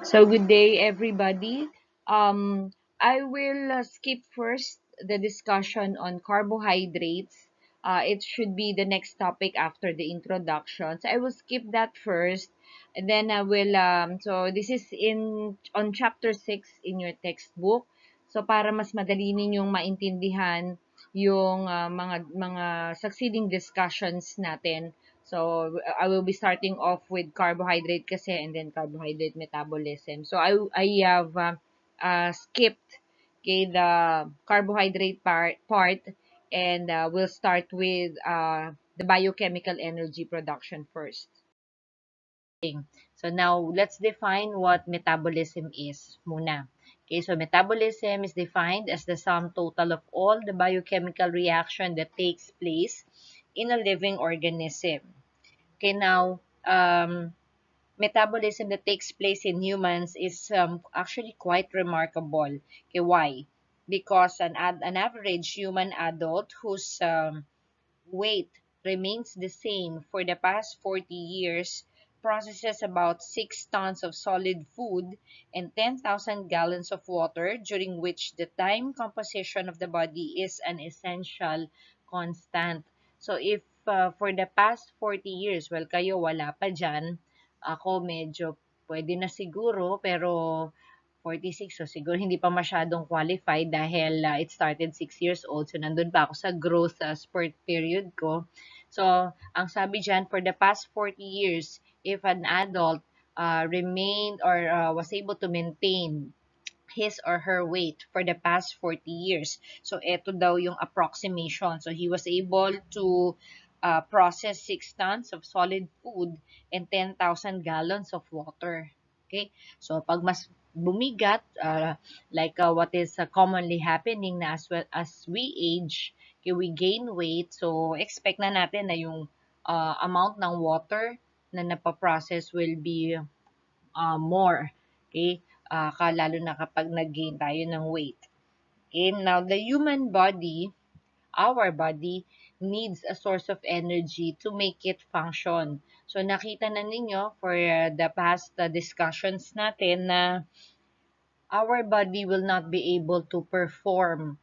So good day, everybody. I will skip first the discussion on carbohydrates. It should be the next topic after the introduction. So I will skip that first, and then I will. So this is in on chapter 6 in your textbook. So para mas madali ninyong maintindihan yung mga succeeding discussions natin. So, I will be starting off with carbohydrate kasi and then carbohydrate metabolism. So, I have skipped the carbohydrate part and we'll start with the biochemical energy production first. So, now let's define what metabolism is muna. Okay, so metabolism is defined as the sum total of all the biochemical reaction that takes place in a living organism. Okay, now, metabolism that takes place in humans is actually quite remarkable. Okay, why? Because an average human adult whose weight remains the same for the past 40 years processes about 6 tons of solid food and 10,000 gallons of water, during which the time composition of the body is an essential constant. So if for the past 40 years, well, kayo wala pa dyan, ako medyo pwede na siguro, pero 46, so siguro hindi pa masyadong qualified dahil it started 6 years old. So, nandun pa ako sa growth spurt period ko. So, ang sabi dyan, for the past 40 years, if an adult remained or was able to maintain his or her weight for the past 40 years. So, ito daw yung approximation. So, he was able to process 6 tons of solid food and 10,000 gallons of water. Okay? So, pag mas bumigat, like what is commonly happening na as well as we age, okay, we gain weight. So, expect na natin na yung amount ng water na napaprocess will be more. Okay? Lalo na kapag nag-gain tayo ng weight. Okay? Now, the human body, our body, needs a source of energy to make it function. So, nakita na ninyo for the past discussions natin na our body will not be able to perform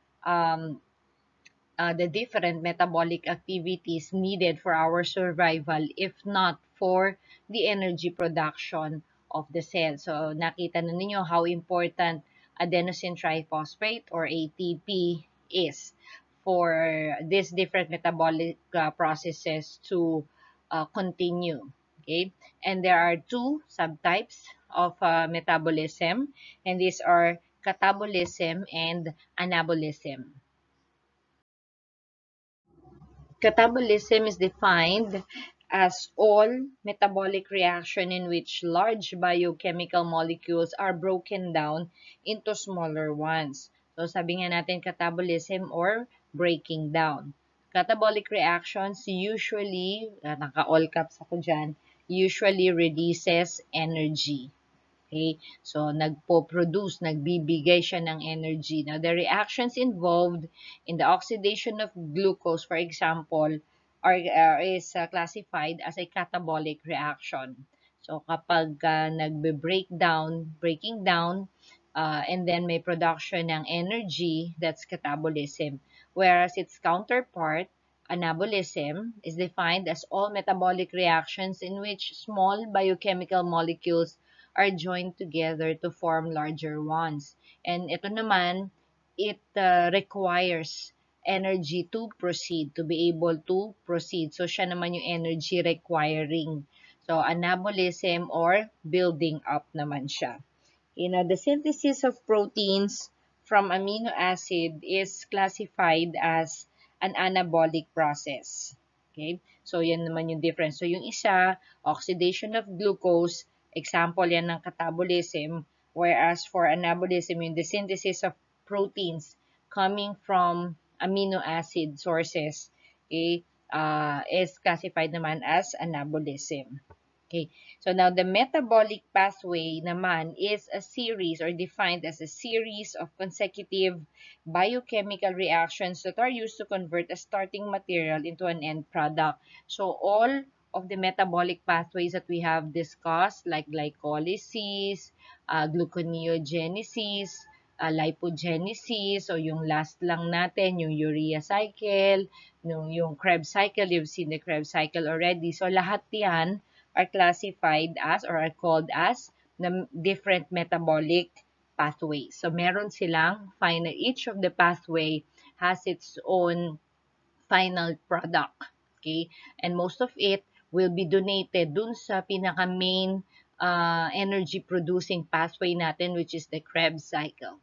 the different metabolic activities needed for our survival if not for the energy production of the cell. So, nakita na ninyo how important adenosine triphosphate or ATP is for these different metabolic processes to continue. Okay, and there are two subtypes of metabolism, and these are catabolism and anabolism. Catabolism is defined as all metabolic reaction in which large biochemical molecules are broken down into smaller ones. So, sabi nga natin catabolism or breaking down. Catabolic reactions usually, naka-all caps ako dyan, usually releases energy. Okay? So, nagbibigay siya ng energy. Now, the reactions involved in the oxidation of glucose, for example, is classified as a catabolic reaction. So, kapag breaking down, and then may production ng energy, that's catabolism. Whereas its counterpart, anabolism, is defined as all metabolic reactions in which small biochemical molecules are joined together to form larger ones. And ito naman, it requires energy to proceed, to be able to proceed. So, siya naman yung energy requiring. So, anabolism or building up naman siya. The synthesis of proteins from amino acid is classified as an anabolic process. Okay? So, yan naman yung difference. So, yung isa, oxidation of glucose, example yan ng catabolism, whereas for anabolism, yung the synthesis of proteins coming from amino acid sources, okay, is classified naman as anabolism. Okay, so now the metabolic pathway naman is a series or defined as a series of consecutive biochemical reactions that are used to convert a starting material into an end product. So all of the metabolic pathways that we have discussed, like glycolysis, gluconeogenesis, lipogenesis, o yung last lang natin, yung urea cycle, yung Krebs cycle, you've seen the Krebs cycle already. So lahat yan are classified as or are called as the different metabolic pathways. So meron silang final, each of the pathway has its own final product. Okay? And most of it will be donated dun sa pinaka main energy producing pathway natin, which is the Krebs cycle.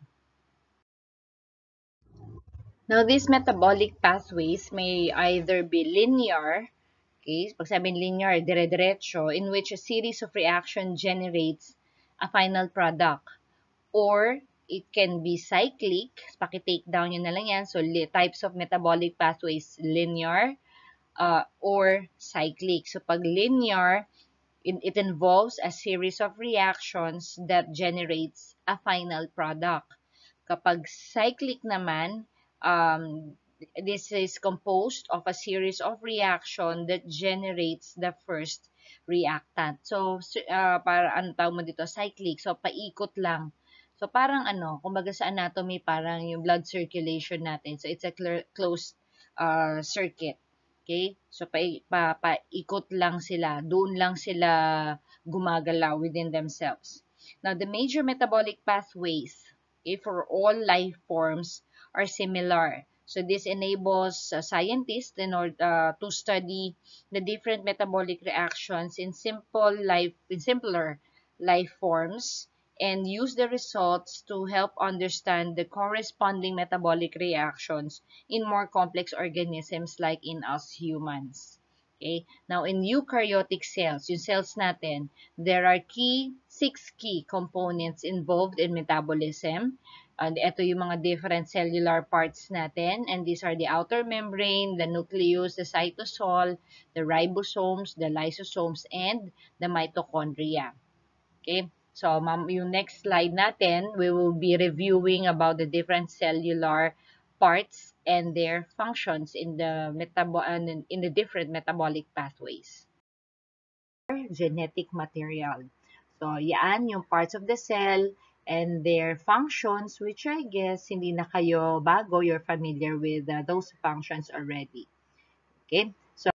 Now, these metabolic pathways may either be linear, okay, pag sabing linear, dire-diretso, in which a series of reaction generates a final product. Or, it can be cyclic, paki-take down yun na lang yan, so types of metabolic pathways, linear, or cyclic. So, pag linear, it involves a series of reactions that generates a final product. Kapag cyclic naman, this is composed of a series of reaction that generates the first reactant. So, para ano tawag mo dito? Cyclic. So, paikot lang. So, parang ano, kumbaga sa anatomy, parang yung blood circulation natin. So, it's a closed circuit. Okay? So, paikot lang sila. Doon lang sila gumagalaw within themselves. Now, the major metabolic pathways, okay, for all life forms are similar. So, this enables scientists in order to study the different metabolic reactions in simpler life forms and use the results to help understand the corresponding metabolic reactions in more complex organisms like in us humans. Okay? Now, in eukaryotic cells, yung cells natin, there are six key components involved in metabolism. And ito yung mga different cellular parts natin. And these are the outer membrane, the nucleus, the cytosol, the ribosomes, the lysosomes, and the mitochondria. Okay? So, yung next slide natin, we will be reviewing about the different cellular parts and their functions in the different metabolic pathways. Genetic material. So, yan yung parts of the cell and their functions, which I guess hindi na kayo bago, you're familiar with those functions already. Okay? So,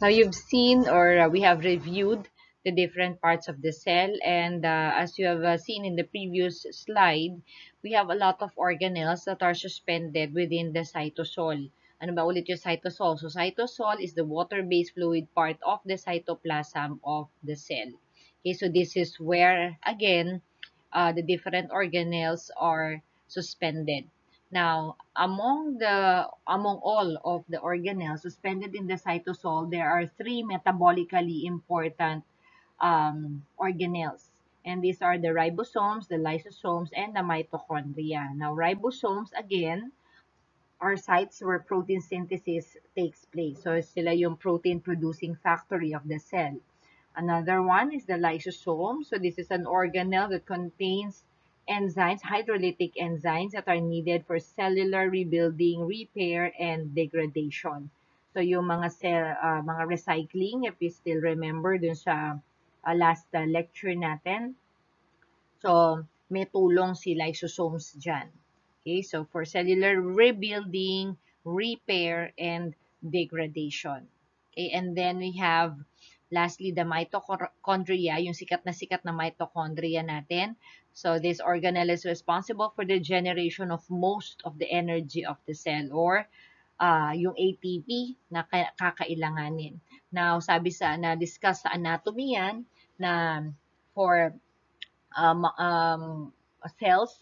now you've seen or we have reviewed the different parts of the cell, and as you have seen in the previous slide, we have a lot of organelles that are suspended within the cytosol. Ano ba ulit yung cytosol? So cytosol is the water-based fluid part of the cytoplasm of the cell. Okay, so this is where again the different organelles are suspended. Now, among all of the organelles suspended in the cytosol, there are three metabolically important organelles. And these are the ribosomes, the lysosomes, and the mitochondria. Now, ribosomes, again, are sites where protein synthesis takes place. So, sila yung protein-producing factory of the cell. Another one is the lysosome. So, this is an organelle that contains enzymes, hydrolytic enzymes that are needed for cellular rebuilding, repair, and degradation. So, yung mga recycling, if you still remember dun sa last lecture natin. So, may tulong si lysosomes dyan. Okay, so for cellular rebuilding, repair, and degradation. Okay, and then we have lastly the mitochondria, yung sikat na mitochondria natin. So this organelle is responsible for the generation of most of the energy of the cell or yung ATP na kakailanganin. Now, na-discuss sa anatomy yan na for cells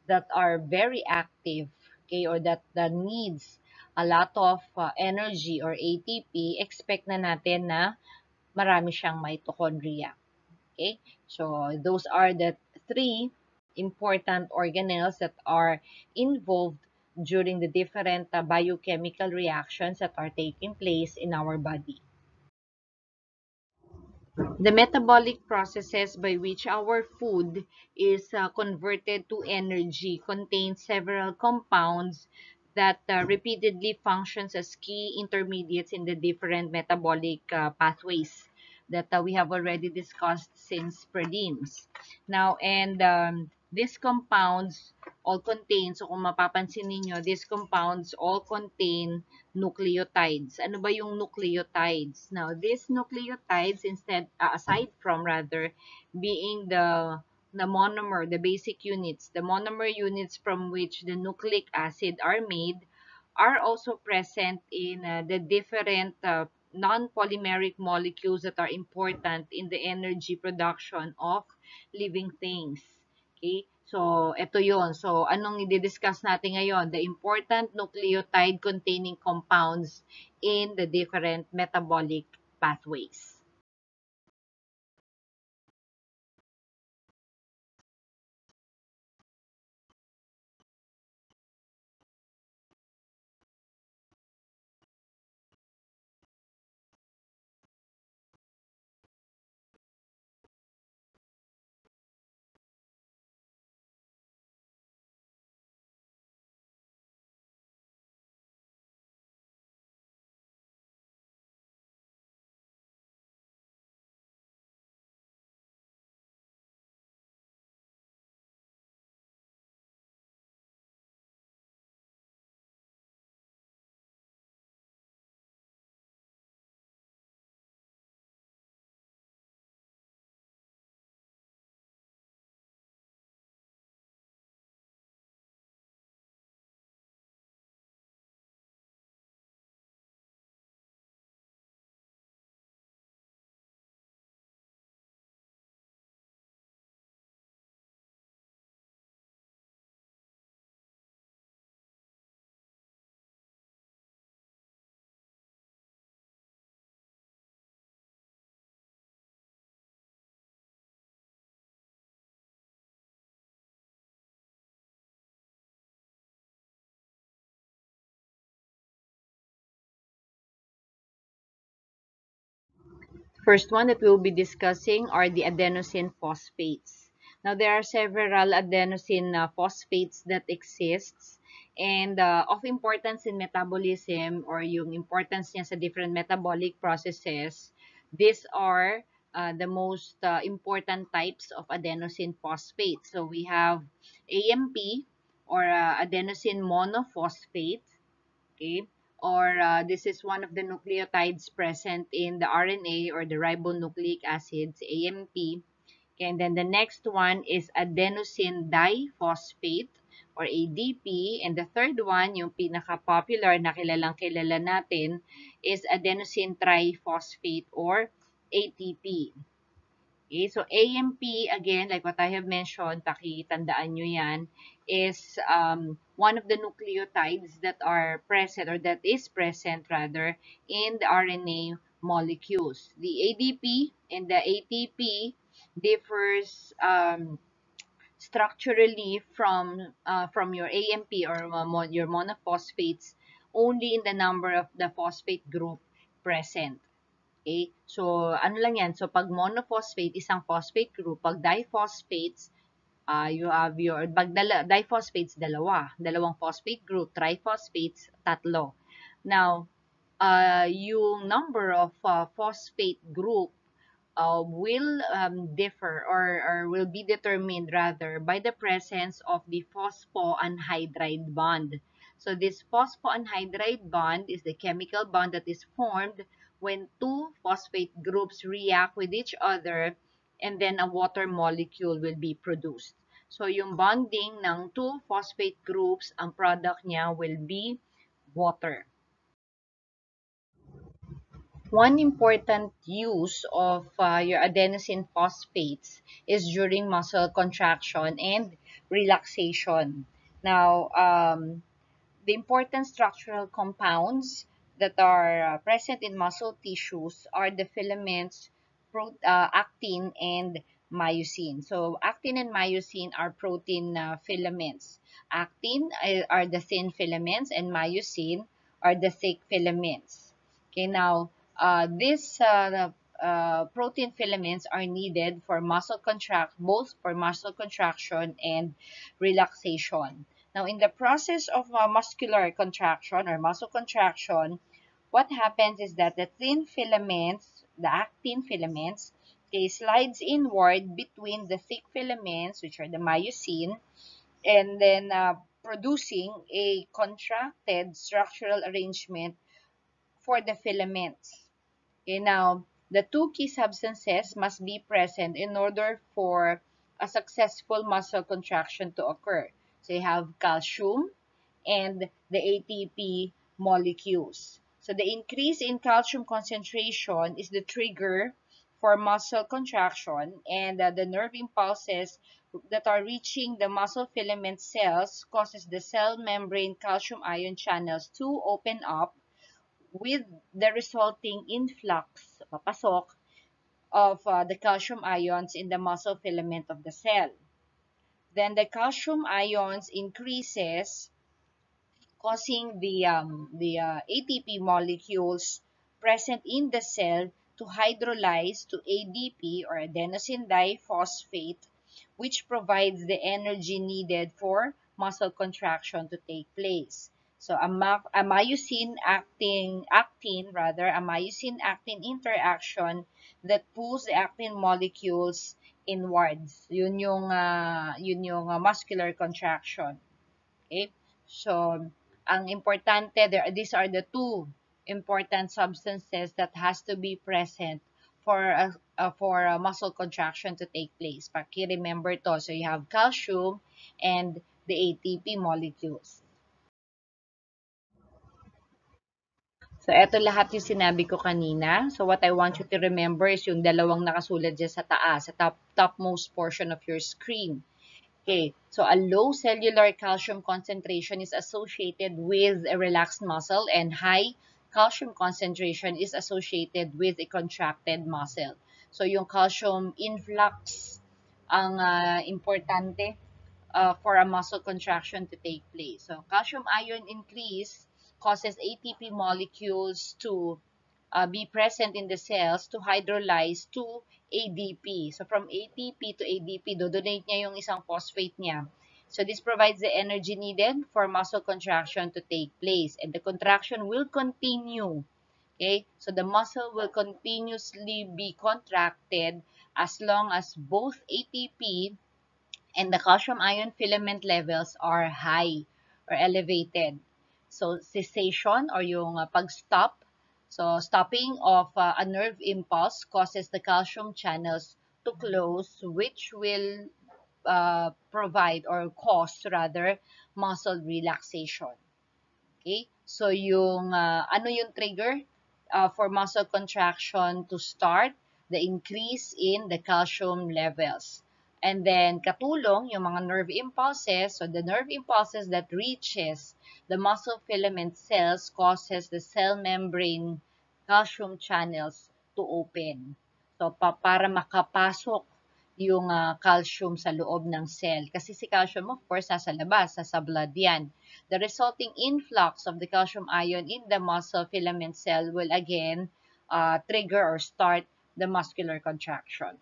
that are very active, okay, or that needs a lot of energy or ATP, expect na natin na marami siyang mitochondria. Okay? So, those are the three important organelles that are involved during the different biochemical reactions that are taking place in our body. The metabolic processes by which our food is converted to energy contain several compounds that repeatedly functions as key intermediates in the different metabolic pathways that we have already discussed since prelims. Now, and these compounds all contain, so kung mapapansin ninyo, these compounds all contain nucleotides. Ano ba yung nucleotides? Now, these nucleotides, aside from rather, being the monomer, the basic units, the monomer units from which the nucleic acid are made, are also present in the different non-polymeric molecules that are important in the energy production of living things. Okay? So, ito yon. So, anong i-discuss natin ngayon? The important nucleotide-containing compounds in the different metabolic pathways. First one that we'll be discussing are the adenosine phosphates. Now, there are several adenosine phosphates that exists and of importance in metabolism or yung importance niya sa different metabolic processes. These are the most important types of adenosine phosphate. So, we have AMP or adenosine monophosphate. Okay, or this is one of the nucleotides present in the RNA or the ribonucleic acids, AMP. Okay, and then the next one is adenosine diphosphate or ADP. And the third one, yung pinaka-popular na kilalang-kilala natin, is adenosine triphosphate or ATP. Okay, so AMP, again, like what I have mentioned, pakitandaan nyo yan, is one of the nucleotides that are present or that is present rather in the RNA molecules. The ADP and the ATP differs structurally from your AMP or your monophosphates only in the number of the phosphate group present. Okay? So, ano lang yan? So, pag monophosphate, isang phosphate group. Pag diphosphates, you have your, diphosphates, dalawang phosphate group. Triphosphates, tatlo. Now, yung number of phosphate group will differ or will be determined rather by the presence of the phosphoanhydride bond. So this phosphoanhydride bond is the chemical bond that is formed when two phosphate groups react with each other and then a water molecule will be produced. So yung bonding ng two phosphate groups, ang product niya will be water. One important use of your adenosine phosphates is during muscle contraction and relaxation. Now, the important structural compounds that are present in muscle tissues are the filaments, actin, and myosin. So, actin and myosin are protein filaments. Actin are the thin filaments, and myosin are the thick filaments. Okay, now, these protein filaments are needed for muscle contract, both for muscle contraction and relaxation. Now, in the process of muscular contraction or muscle contraction, what happens is that the thin filaments, the actin filaments, they slides inward between the thick filaments, which are the myosin, and then producing a contracted structural arrangement for the filaments. Okay, now, the two key substances must be present in order for a successful muscle contraction to occur. So you have calcium and the ATP molecules. So the increase in calcium concentration is the trigger for muscle contraction, and the nerve impulses that are reaching the muscle filament cells causes the cell membrane calcium ion channels to open up, with the resulting influx, papasok, of the calcium ions in the muscle filament of the cell. Then the calcium ions increases, causing the ATP molecules present in the cell to hydrolyze to ADP or adenosine diphosphate, which provides the energy needed for muscle contraction to take place. So a myosin actin interaction that pulls the actin molecules inwards. Yun yung muscular contraction. Okay? So, ang importante, these are the two important substances that has to be present for a muscle contraction to take place. Paki-remember to. So, you have calcium and the ATP molecules. So, eto lahat yung sinabi ko kanina. So, what I want you to remember is yung dalawang nakasulat dyan sa taas, sa topmost portion of your screen. Okay, so a low cellular calcium concentration is associated with a relaxed muscle, and high calcium concentration is associated with a contracted muscle. So yung calcium influx ang importante for a muscle contraction to take place. So calcium ion increase causes ATP molecules to be present in the cells to hydrolyze to ADP. So from ATP to ADP, dodonate niya yung isang phosphate niya. So this provides the energy needed for muscle contraction to take place, and the contraction will continue. Okay? So the muscle will continuously be contracted as long as both ATP and the calcium ion filament levels are high or elevated. So cessation or yung pag-stop, so stopping of a nerve impulse causes the calcium channels to close, which will provide or cause rather muscle relaxation. Okay? So yung ano yung trigger for muscle contraction to start? The increase in the calcium levels. And then katulong yung mga nerve impulses. So the nerve impulses that reaches the muscle filament cells causes the cell membrane calcium channels to open. So para makapasok yung calcium sa loob ng cell. Kasi si calcium, of course, nasa labas, nasa blood yan. The resulting influx of the calcium ion in the muscle filament cell will again trigger or start the muscular contraction.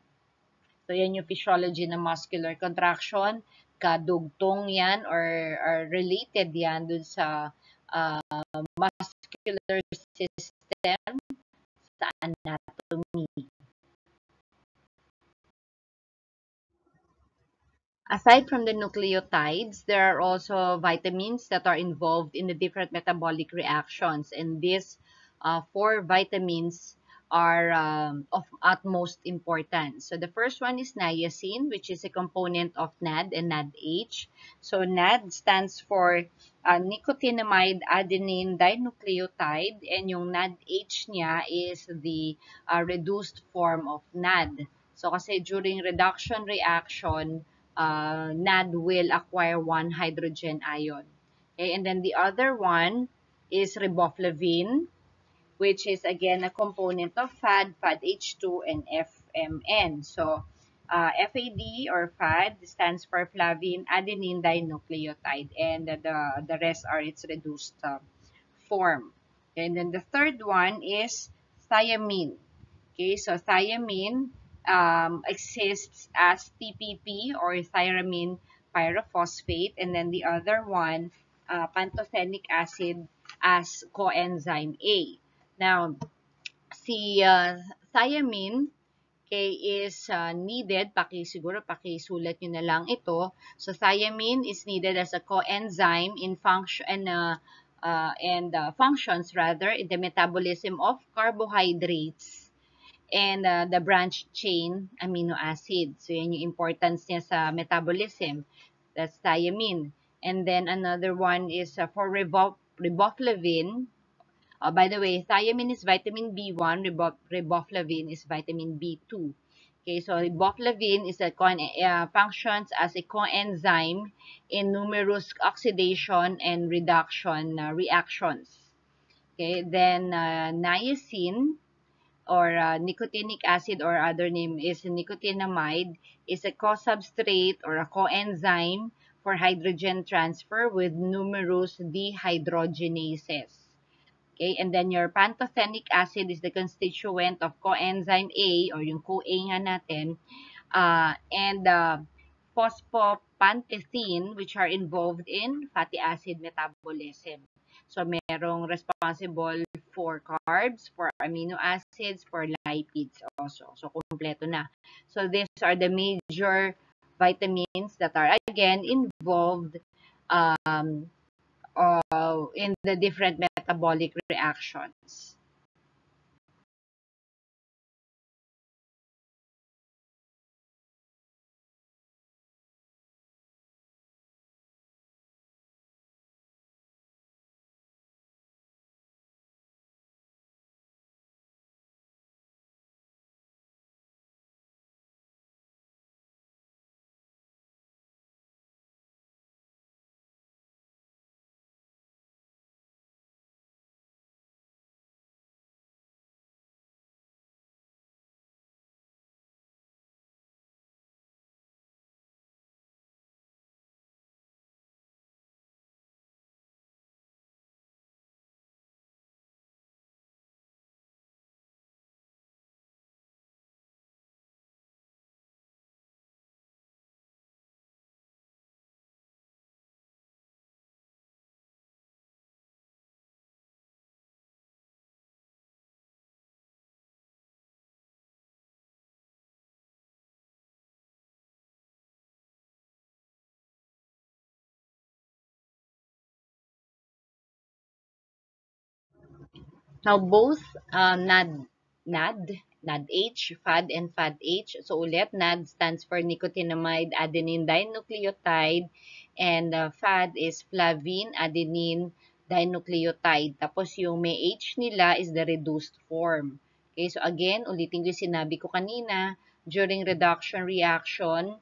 So, yan yung physiology ng muscular contraction. Kadugtong yan or related yan dun sa muscular system sa anatomy. Aside from the nucleotides, there are also vitamins that are involved in the different metabolic reactions. And these four vitamins are of utmost importance. So the first one is niacin, which is a component of NAD and NADH. So NAD stands for nicotinamide adenine dinucleotide, and yung NADH niya is the reduced form of NAD. So kasi during reduction reaction, NAD will acquire one hydrogen ion. Okay, and then the other one is riboflavin, which is again a component of FAD, FADH2, and FMN. So, FAD or FAD stands for flavin adenine dinucleotide, and the rest are its reduced form. And then the third one is thiamine. Okay, so thiamine exists as TPP or thiamine pyrophosphate, and then the other one, pantothenic acid as coenzyme A. Now, si thiamine, okay, is needed, siguro pakisulat nyo na lang ito. So, thiamine is needed as a coenzyme in function and functions rather in the metabolism of carbohydrates and the branch chain amino acid. So, yan yung importance niya sa metabolism. That's thiamine. And then another one is for riboflavin. By the way, thiamine is vitamin B1, riboflavin is vitamin B2. Okay, so riboflavin is functions as a coenzyme in numerous oxidation and reduction reactions. Okay, then niacin or nicotinic acid or other name is nicotinamide is a co-substrate or a coenzyme for hydrogen transfer with numerous dehydrogenases. Okay, and then your pantothenic acid is the constituent of coenzyme A or yung CoA nga natin, and phosphopantethine which are involved in fatty acid metabolism. So, merong responsible for carbs, for amino acids, for lipids also. So, kumpleto na. So, these are the major vitamins that are again involved um, in the different metabolic reactions. Now, both NAD, FAD, and FADH. So, ulit, NAD stands for nicotinamide adenine dinucleotide, and FAD is flavine adenine dinucleotide. Tapos, yung may H nila is the reduced form. Okay, so again, ulitin ko yung sinabi ko kanina, during reduction reaction,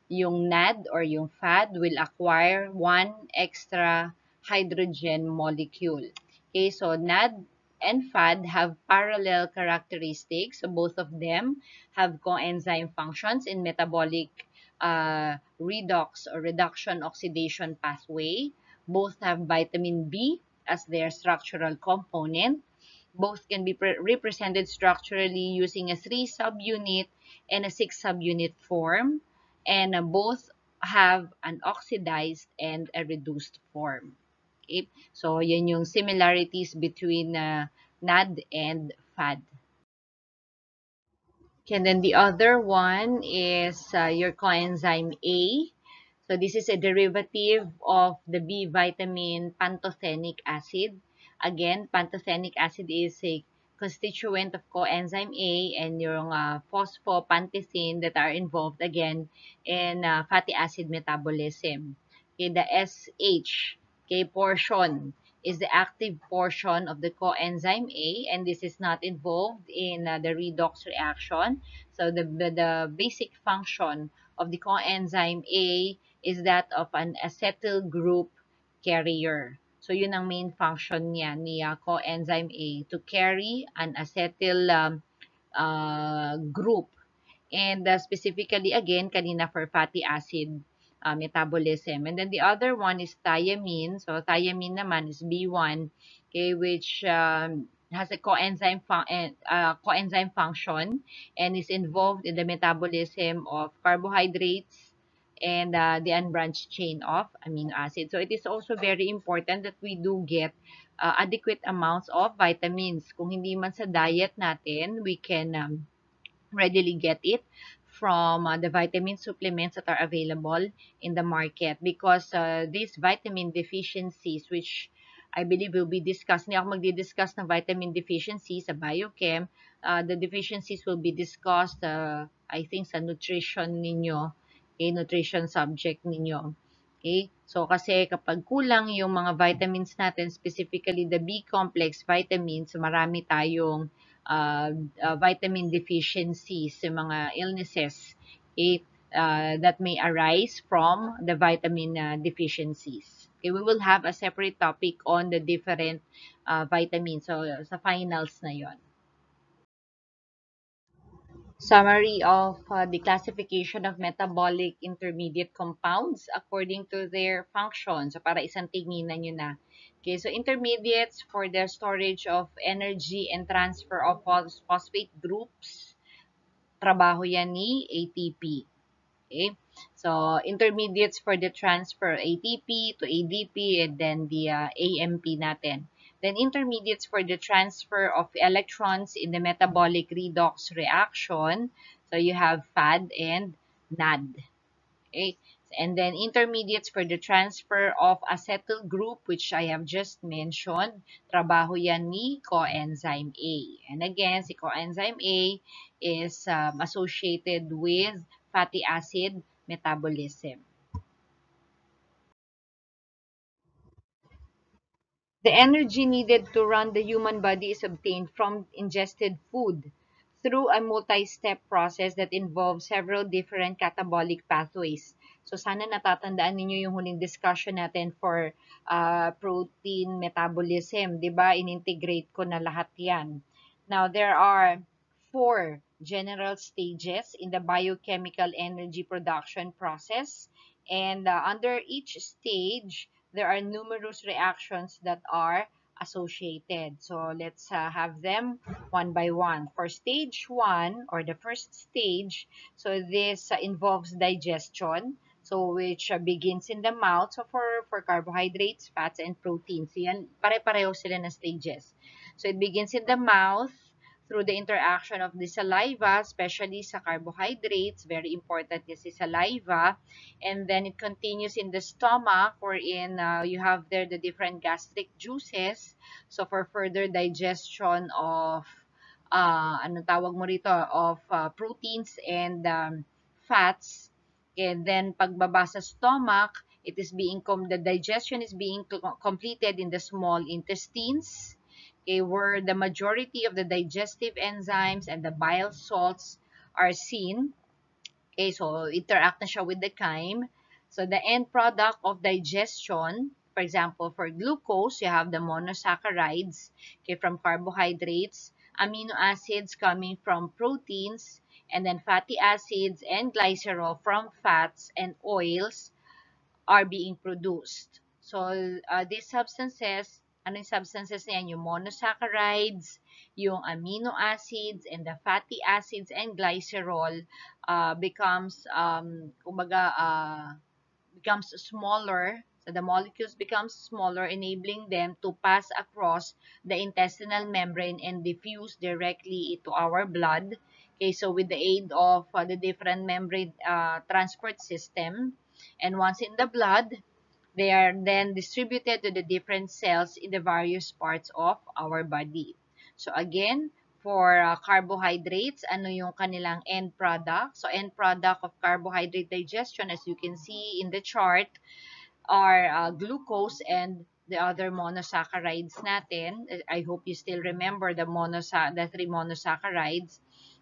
yung NAD or yung FAD will acquire one extra hydrogen molecule. Okay, so NAD and FAD have parallel characteristics. So both of them have coenzyme functions in metabolic redox or reduction oxidation pathway. Both have vitamin B as their structural component. Both can be represented structurally using a 3 subunit and a 6 subunit form. And both have an oxidized and a reduced form. Okay? So, yan yung similarities between NAD and FAD. Okay, and then the other one is your coenzyme A. So, this is a derivative of the B vitamin pantothenic acid. Again, pantothenic acid is a constituent of coenzyme A and yung phosphopantethine that are involved again in fatty acid metabolism. Okay, the SH portion is the active portion of the coenzyme A, and this is not involved in the redox reaction. So the basic function of the coenzyme A is that of an acetyl group carrier. So yun ang main function niya ni coenzyme A, to carry an acetyl group. And specifically, again, kanina for fatty acid metabolism. And then the other one is thiamine. So, thiamine naman is B1, okay, which has a coenzyme function and is involved in the metabolism of carbohydrates and the unbranched chain of amino acids. So it is also very important that we do get adequate amounts of vitamins. Kung hindi man sa diet natin, we can readily get it from the vitamin supplements that are available in the market, because these vitamin deficiencies, which I believe will be discussed, hindi ako magdi-discuss ng vitamin deficiency sa biochem. The deficiencies will be discussed, I think, sa nutrition ninyo, okay, nutrition subject ninyo. Okay? So, kasi kapag kulang yung mga vitamins natin, specifically the B complex vitamins, marami tayong uh, vitamin deficiencies, yung mga illnesses, okay, that may arise from the vitamin deficiencies. Okay, we will have a separate topic on the different vitamins. So, sa finals na yon. Summary of the classification of metabolic intermediate compounds according to their function. So, para isang tinginan nyo na. Okay, so intermediates for the storage of energy and transfer of phosphate groups. Trabaho yan ni ATP. Okay? So, intermediates for the transfer ATP to ADP and then the AMP natin. Then, intermediates for the transfer of electrons in the metabolic redox reaction. So, you have FAD and NAD. Okay? And then intermediates for the transfer of acetyl group, which I have just mentioned. Trabaho yan ni coenzyme A. And again, si coenzyme A is associated with fatty acid metabolism. The energy needed to run the human body is obtained from ingested food through a multi-step process that involves several different catabolic pathways. So sana natatandaan ninyo yung huling discussion natin for protein metabolism, 'di ba? Inintegrate ko na lahat 'yan. Now there are four general stages in the biochemical energy production process, and under each stage there are numerous reactions that are associated. So let's have them one by one. For stage 1 or the first stage, so this involves digestion. So which begins in the mouth. So for carbohydrates, fats, and proteins. Yan, pare-pareho sila na stages. So it begins in the mouth through the interaction of the saliva, especially sa carbohydrates. Very important is the saliva. And then it continues in the stomach, wherein you have there the different gastric juices. So for further digestion of anong tawag mo rito, of proteins and fats. And then pagbaba sa stomach, it is being the digestion is being completed in the small intestines, okay, where the majority of the digestive enzymes and the bile salts are seen. Okay, so interact na siya with the chyme. So the end product of digestion, for example, for glucose, you have the monosaccharides, okay, from carbohydrates, amino acids coming from proteins, and then fatty acids and glycerol from fats, and oils are being produced. So, these substances, ano yung substances na yan? Yung monosaccharides, yung amino acids, and the fatty acids and glycerol becomes smaller. So, the molecules becomes smaller, enabling them to pass across the intestinal membrane and diffuse directly into our blood. Okay, so with the aid of the different membrane transport system, and once in the blood, they are then distributed to the different cells in the various parts of our body. So again, for carbohydrates, ano yung kanilang end product? So end product of carbohydrate digestion, as you can see in the chart, are glucose and the other monosaccharides natin. I hope you still remember the three monosaccharides.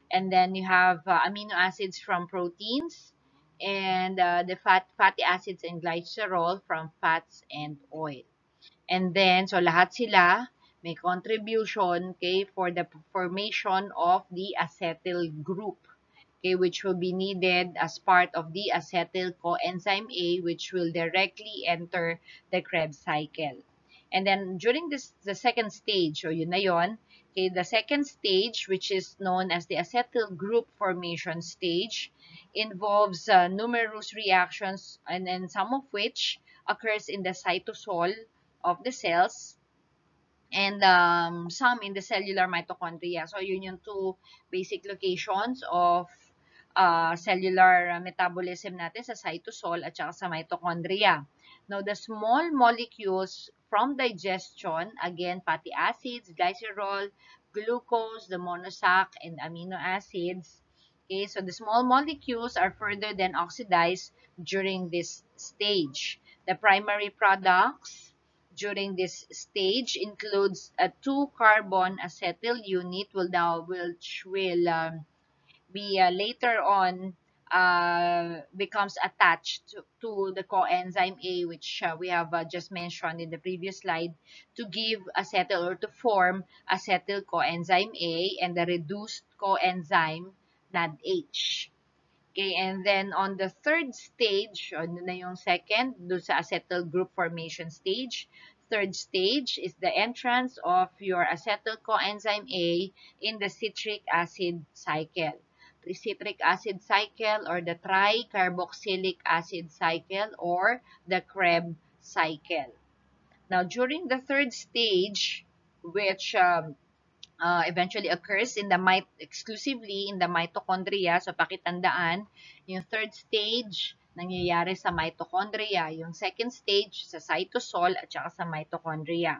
And then you have amino acids from proteins, and the fatty acids and glycerol from fats and oil. And then, so lahat sila may contribution, okay, for the formation of the acetyl group, okay, which will be needed as part of the acetyl coenzyme A, which will directly enter the Krebs cycle. And then during the second stage, so yun na yun, Okay, the second stage, which is known as the acetyl group formation stage, involves numerous reactions, and then some of which occurs in the cytosol of the cells, and some in the cellular mitochondria. So, yun yung two basic locations of cellular metabolism natin sa cytosol at saka sa mitochondria. Now, the small molecules from digestion, again, fatty acids, glycerol, glucose, the monosac, and amino acids. Okay, so the small molecules are further then oxidized during this stage. The primary products during this stage includes a 2-carbon acetyl unit which will be later on becomes attached to the coenzyme A, which we have just mentioned in the previous slide, to give acetyl or to form acetyl coenzyme A and the reduced coenzyme NADH. Okay, and then on the third stage, ano na yung second, doon sa acetyl group formation stage. Third stage is the entrance of your acetyl coenzyme A in the citric acid cycle. The citric acid cycle or the tricarboxylic acid cycle or the Krebs cycle. Now, during the third stage, which eventually occurs in the exclusively in the mitochondria. So, pakitandaan, yung third stage, nangyayari sa mitochondria. Yung second stage, sa cytosol at saka sa mitochondria.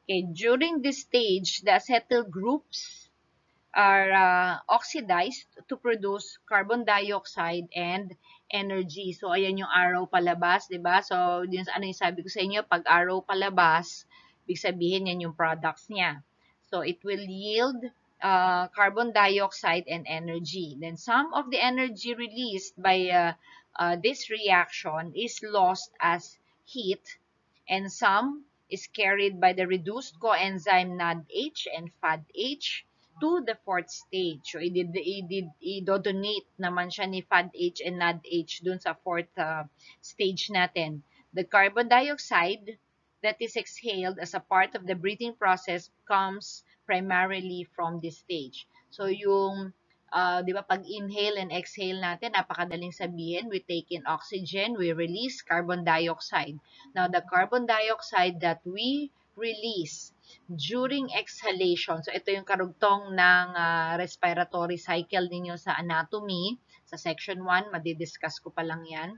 Okay, during this stage, the acetyl groups are oxidized to produce carbon dioxide and energy. So, ayan yung arrow palabas, di ba? So, yun, ano yung sabi ko sa inyo, pag arrow palabas, ibig sabihin yan yung products niya. So, it will yield carbon dioxide and energy. Then, some of the energy released by this reaction is lost as heat, and some is carried by the reduced coenzyme NADH and FADH to the fourth stage. So, i-donate naman siya ni FADH and NADH dun sa fourth stage natin. The carbon dioxide that is exhaled as a part of the breathing process comes primarily from this stage. So, yung, di ba, pag inhale and exhale natin, napakadaling sabihin, we take in oxygen, we release carbon dioxide. Now, the carbon dioxide that we release during exhalation, so ito yung karugtong ng respiratory cycle ninyo sa anatomy, sa section 1, madidiscuss ko pa lang yan.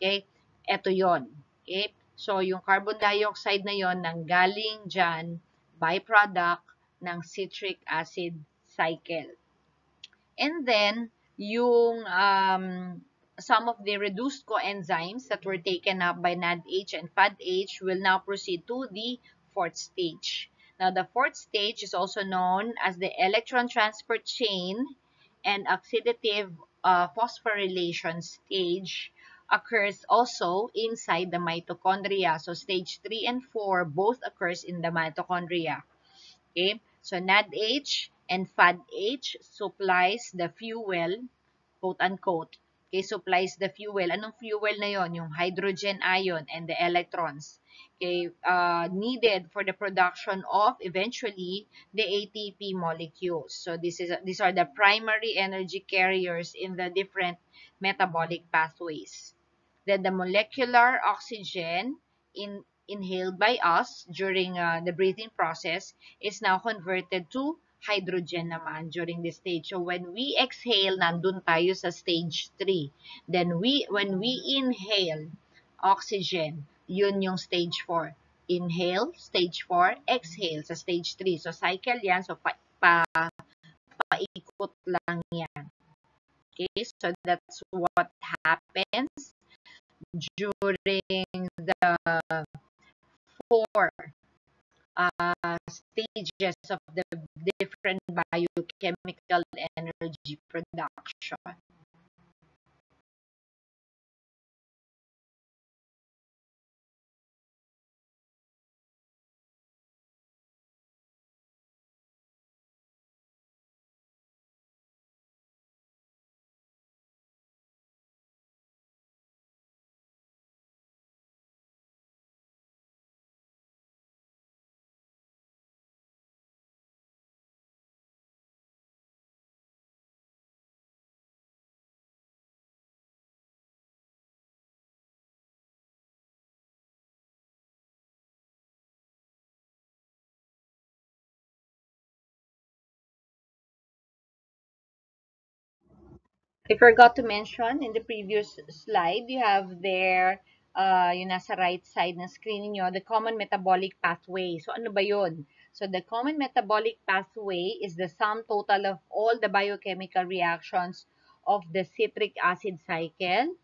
Okay, ito yon. Okay, so yung carbon dioxide na yon nanggaling dyan, byproduct ng citric acid cycle. And then, yung some of the reduced coenzymes that were taken up by NADH and FADH will now proceed to the fourth stage. Now, the fourth stage is also known as the electron transport chain and oxidative phosphorylation stage occurs also inside the mitochondria. So, stage 3 and 4 both occurs in the mitochondria. Okay, so NADH and FADH supplies the fuel, quote-unquote. Okay, supplies the fuel. Anong fuel na yon? Yung hydrogen ion and the electrons. Okay, needed for the production of, eventually, the ATP molecules. So, these are the primary energy carriers in the different metabolic pathways. Then the molecular oxygen inhaled by us during the breathing process is now converted to hydrogen naman during this stage. So when we exhale, nandun tayo sa stage 3. Then when we inhale oxygen, yun yung stage 4. Inhale, stage 4, exhale sa stage 3. So cycle yan, so paikot lang yan. Okay, so that's what happens during the 4 stages of the different biochemical energy production. I forgot to mention in the previous slide, you have there, yung nasa right side ng screen niyo, the common metabolic pathway. So, ano ba yun? So, the common metabolic pathway is the sum total of all the biochemical reactions of the citric acid cycle,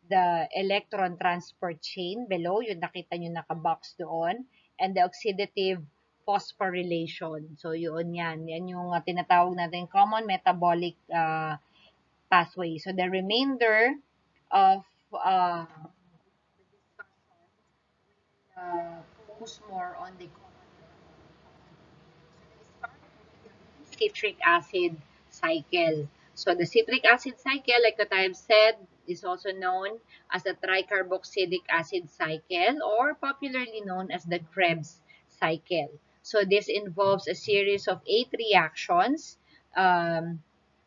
the electron transport chain below, yung nakita nyo nakabox doon, and the oxidative phosphorylation. So, yun yan. Yan yung tinatawag natin common metabolic pathway. So the remainder of focus more on the citric acid cycle. So the citric acid cycle, like what I've said, is also known as the tricarboxylic acid cycle or popularly known as the Krebs cycle. So this involves a series of 8 reactions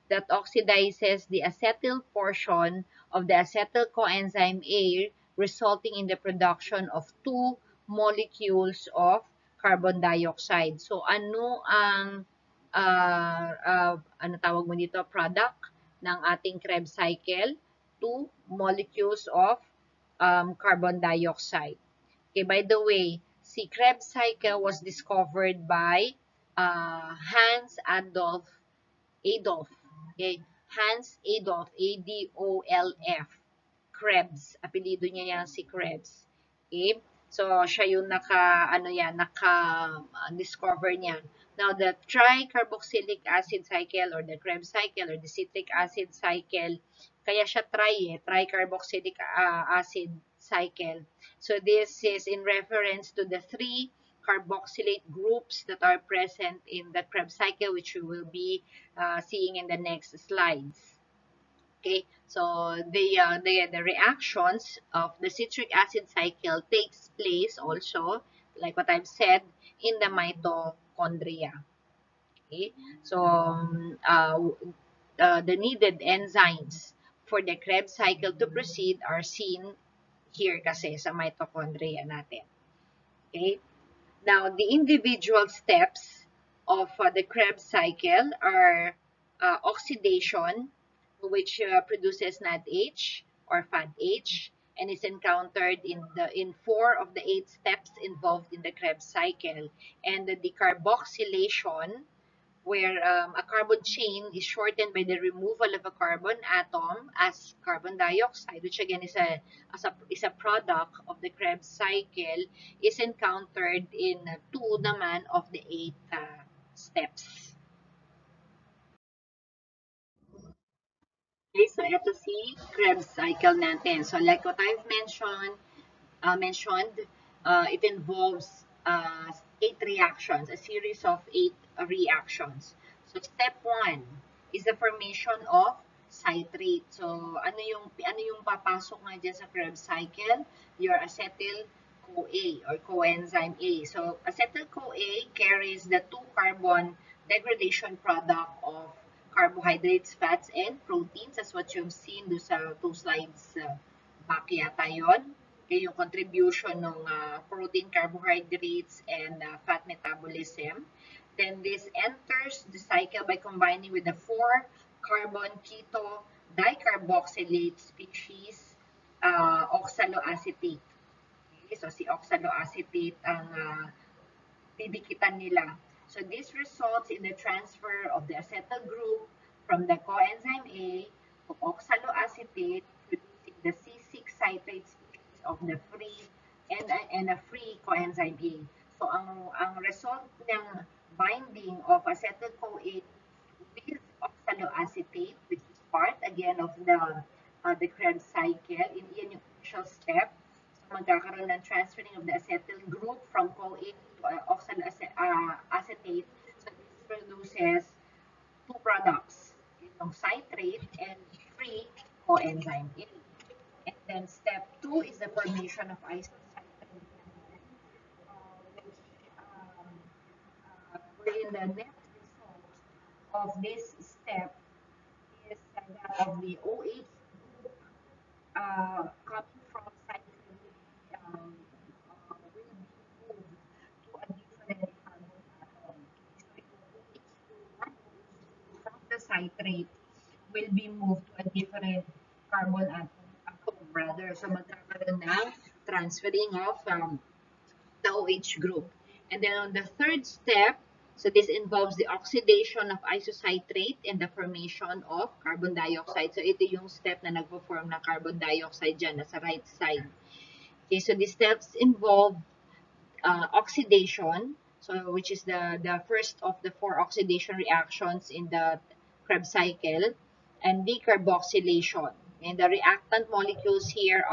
that oxidizes the acetyl portion of the acetyl coenzyme A, resulting in the production of 2 molecules of carbon dioxide. So, ano ang ano tawag mo dito, product ng ating Krebs cycle? 2 molecules of carbon dioxide. Okay, by the way, si Krebs cycle was discovered by Adolf, okay? Hans Adolf, Adolf, Krebs. Apelido niya yan si Krebs. Okay? So, siya yung discover niyan. Now, the tricarboxylic acid cycle or the Krebs cycle or the citric acid cycle, kaya siya tricarboxylic acid cycle. So, this is in reference to the 3 carboxylate groups that are present in the Krebs cycle, which we will be seeing in the next slides. Okay, so the reactions of the citric acid cycle takes place also, like what I've said, in the mitochondria. Okay, so the needed enzymes for the Krebs cycle to proceed are seen here kasi sa mitochondria natin. Okay, now the individual steps of the Krebs cycle are oxidation, which produces NADH or FADH, and is encountered in 4 of the 8 steps involved in the Krebs cycle, and the decarboxylation, where a carbon chain is shortened by the removal of a carbon atom as carbon dioxide, which again is a product of the Krebs cycle, is encountered in 2 naman of the 8 steps. Okay, so ito si Krebs cycle natin. So like what I've mentioned, it involves 8 reactions, a series of 8 reactions. So step 1 is the formation of citrate. So ano yung papasok nga dyan sa Krebs cycle? Your acetyl-CoA or coenzyme A. So acetyl-CoA carries the 2 carbon degradation product of carbohydrates, fats, and proteins, as what you've seen do sa 2 slides back yata yun. Okay, yung contribution ng protein, carbohydrates, and fat metabolism. Then this enters the cycle by combining with the 4-carbon keto dicarboxylate species oxaloacetate. Okay, so si oxaloacetate ang didikitan nila. So this results in the transfer of the acetyl group from the coenzyme A to oxaloacetate, producing the C6 citrate species of the free and a free coenzyme A. So ang result ng binding of acetyl-CoA with oxaloacetate, which is part again of the Krebs cycle, yan yung initial step. So magkakaroon ng transferring of the acetyl group from CoA to oxaloacetate. So this produces 2 products, yung citrate and free coenzyme A. And then step 2 is the formation of isocitrate, which wherein the net result of this step is that of the OH group coming from citrate will be moved to a different carbon atom. So it will OH2 from the citrate will be moved to a different carbon atom rather. So magkakaroon ng transferring of the OH group. And then on the third step, so this involves the oxidation of isocitrate and the formation of carbon dioxide. So ito yung step na nagpo-form ng carbon dioxide dyan, nasa right side. Okay, so these steps involve oxidation, so which is the first of the four oxidation reactions in the Krebs cycle, and decarboxylation. And the reactant molecules here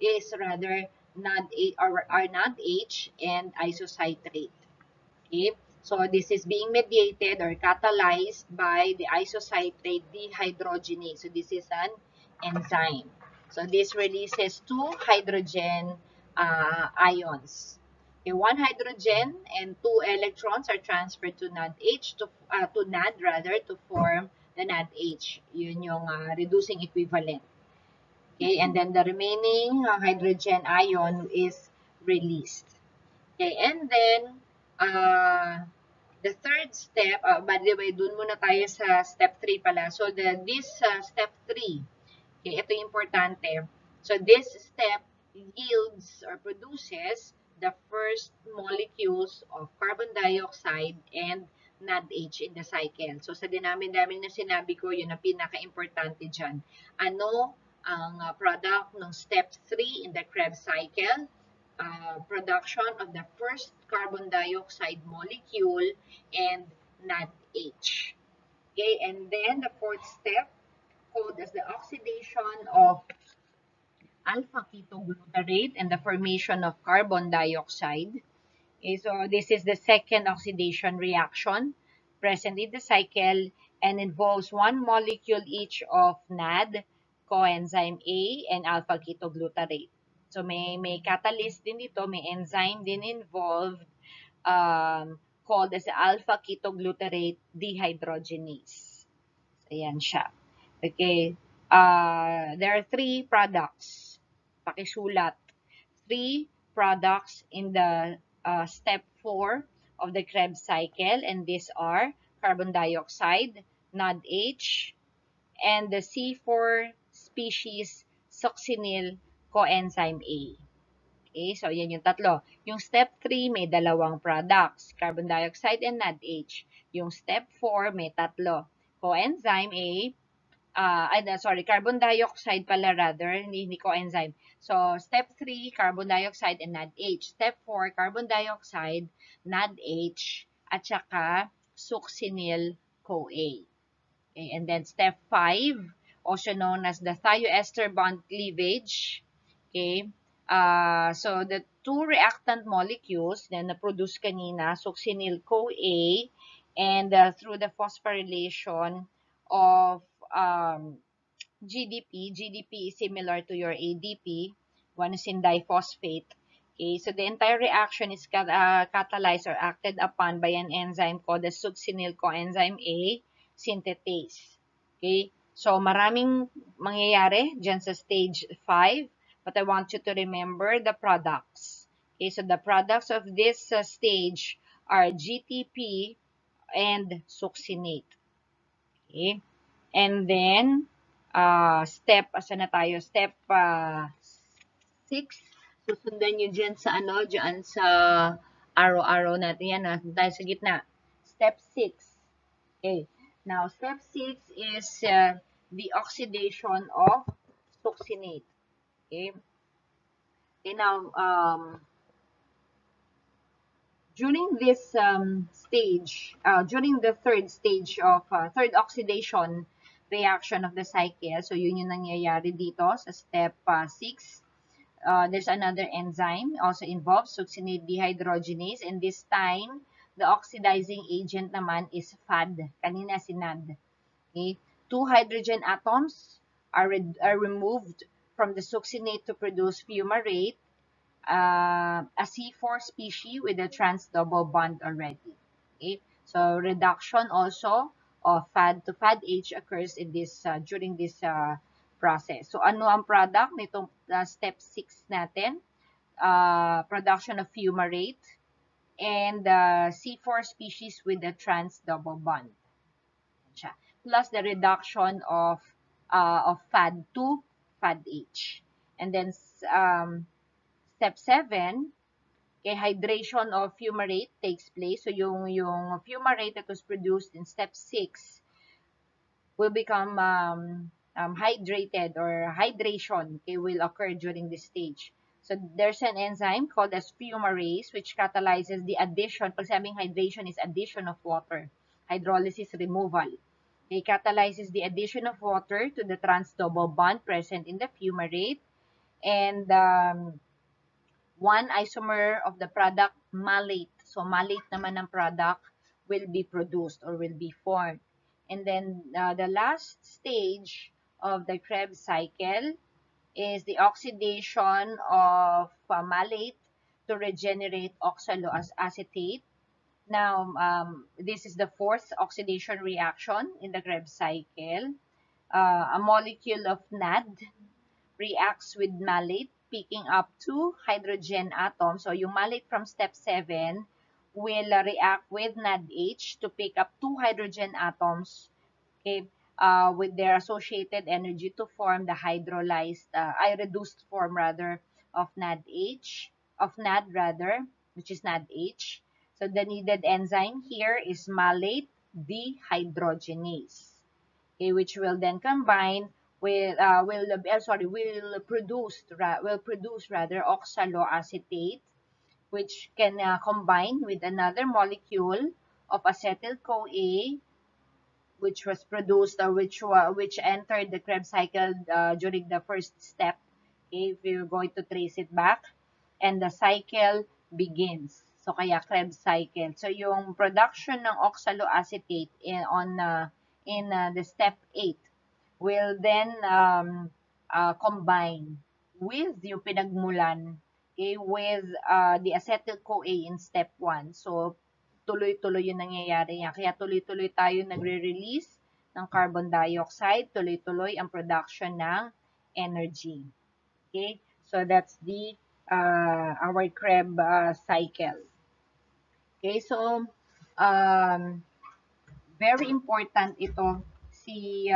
is rather NADH and isocitrate. Okay? So this is being mediated or catalyzed by the isocitrate dehydrogenase. So this is an enzyme. So this releases two hydrogen ions. Okay, one hydrogen and two electrons are transferred to NADH to NAD rather to form the NADH. Yun yung reducing equivalent. Okay, and then the remaining hydrogen ion is released. Okay, and then the third step, by the way, dun muna tayo sa step 3 pala. So this step 3, okay, ito yung importante. So this step yields or produces the first molecules of carbon dioxide and NADH in the cycle. So sa dinamin-damin na sinabi ko, yun ang pinaka-importante dyan. Ano ang product ng step 3 in the Krebs cycle? Production of the first carbon dioxide molecule and NADH. Okay, and then the fourth step, called as the oxidation of alpha-ketoglutarate and the formation of carbon dioxide. Okay, so this is the second oxidation reaction present in the cycle and involves one molecule each of NAD, coenzyme A, and alpha-ketoglutarate. So may catalyst din dito, may enzyme din involved called as alpha-ketoglutarate dehydrogenase. So, ayan siya. Okay. There are three products. Pakisulat. Three products in the step 4 of the Krebs cycle, and these are carbon dioxide, NADH, and the C4 species succinyl coenzyme A. Okay, so yan yung tatlo. Yung step 3 may dalawang products, carbon dioxide and NADH. Yung step 4 may tatlo, coenzyme A, carbon dioxide pala rather, hindi coenzyme. So, step 3, carbon dioxide and NADH. Step 4, carbon dioxide, NADH, at saka succinyl-CoA. Okay, and then step 5, also known as the thioester bond cleavage. Okay, so the two reactant molecules na na-produce kanina, succinyl-CoA, and through the phosphorylation of GDP is similar to your ADP, one is in diphosphate. Okay, so the entire reaction is catalyzed or acted upon by an enzyme called the succinyl coenzyme A synthetase. Okay, so maraming mangyayari dyan sa stage 5, but I want you to remember the products. Okay, so the products of this stage are GTP and succinate. Okay, and then step, asa na tayo? Step 6. Susundan nyo dyan sa dyan sa arrow natin yan. Tayo sa gitna. Step 6. Okay. Now, step 6 is the oxidation of succinate. Okay. Okay, now, during this stage, during the third stage of third oxidation reaction of the cycle, so yun yung nangyayari dito sa step 6. There's another enzyme also involved, succinate dehydrogenase, and this time the oxidizing agent naman is FAD. Kanina si NAD. Okay? Two hydrogen atoms are removed from the succinate to produce fumarate, a C4 species with a trans double bond already. Okay? So reduction also of FAD to FADH occurs in this during this process. So ano ang product nitong step 6 natin? Production of fumarate and C4 species with a trans double bond. plus the reduction of FAD to FADH. And then step 7, okay, hydration of fumarate takes place. So yung fumarate that was produced in step 6 will become hydrated, or hydration, okay, will occur during this stage. So there's an enzyme called as fumarase which catalyzes the addition. Pag sabing hydration is addition of water. Hydrolysis, removal. It catalyzes the addition of water to the trans double bond present in the fumarate, and one isomer of the product, malate. So malate naman ng product will be produced or will be formed. And then the last stage of the Krebs cycle is the oxidation of malate to regenerate oxaloacetate. Now, this is the fourth oxidation reaction in the Krebs cycle. A molecule of NAD reacts with malate, picking up 2 hydrogen atoms. So, yung malate from step 7 will react with NADH to pick up 2 hydrogen atoms, okay, with their associated energy to form the hydrolyzed, reduced form rather of NAD rather, which is NADH. So the needed enzyme here is malate dehydrogenase, okay, which will then combine with will produce rather oxaloacetate, which can combine with another molecule of acetyl CoA, which was produced, or which entered the Krebs cycle during the first step. Okay, if you're going to trace it back, and the cycle begins. So kaya Krebs cycle. So yung production ng oxaloacetate in the step 8 will then combine with yung pinagmulan, okay, with the acetyl-CoA in step 1. So, tuloy-tuloy yung nangyayari niya. Kaya tuloy-tuloy tayo nagre-release ng carbon dioxide, tuloy-tuloy ang production ng energy. Okay? So, that's the our Krebs cycle. Okay? So, very important ito si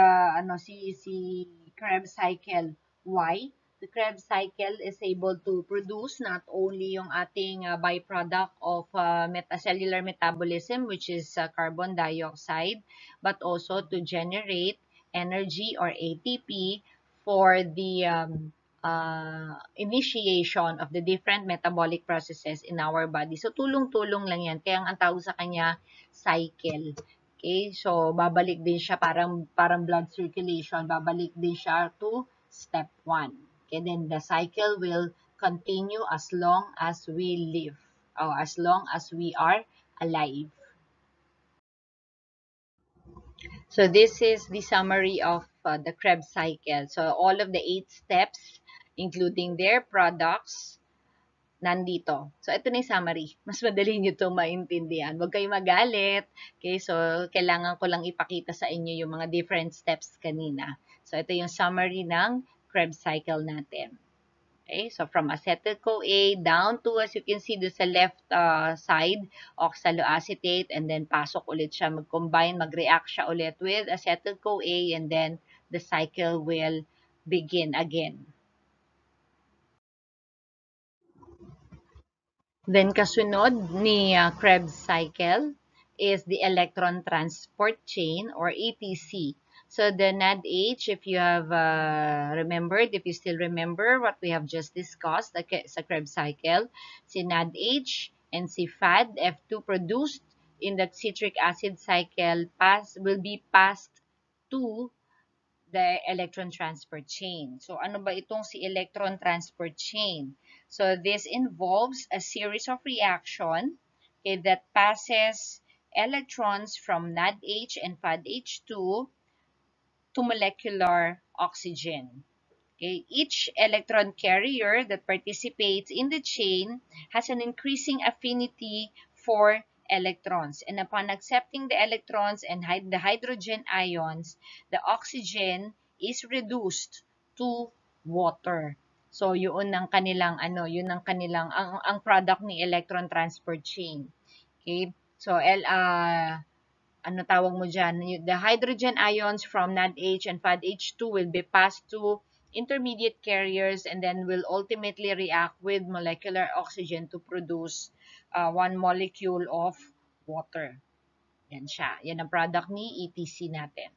Krebs cycle. Why? The Krebs cycle is able to produce not only yung ating byproduct of cellular metabolism, which is carbon dioxide, but also to generate energy or ATP for the initiation of the different metabolic processes in our body. So, tulong-tulong lang yan. Kaya ang tawag sa kanya, cycle. Okay, so babalik din siya, parang blood circulation, babalik din siya to step 1. Okay, then the cycle will continue as long as we live, or as long as we are alive. So this is the summary of the Krebs cycle. So all of the 8 steps, including their products, nandito. So, ito na yung summary. Mas madali nyo itong maintindihan. Huwag kayong magalit. Okay, so, kailangan ko lang ipakita sa inyo yung mga different steps kanina. So, ito yung summary ng Krebs cycle natin. Okay, so from acetyl-CoA down to, as you can see, do sa left side, oxaloacetate, and then pasok ulit siya, mag-combine, mag-react siya ulit with acetyl-CoA, and then the cycle will begin again. Then kasunod ni Krebs cycle is the electron transport chain, or ETC. So the NADH, if you have remembered, if you still remember what we have just discussed sa Krebs cycle, si NADH and si FAD, F2, produced in the citric acid cycle will be passed to the electron transport chain. So, ano ba itong si electron transport chain? So, this involves a series of reaction, okay, that passes electrons from NADH and FADH2 to molecular oxygen. Okay, each electron carrier that participates in the chain has an increasing affinity for electrons. And upon accepting the electrons and the hydrogen ions, the oxygen is reduced to water. So, yun ang kanilang, ang product ni electron transport chain. Okay, so, ano tawag mo dyan, the hydrogen ions from NADH and FADH2 will be passed to intermediate carriers and then will ultimately react with molecular oxygen to produce one molecule of water. Yan siya. Yan ang product ni ETC natin.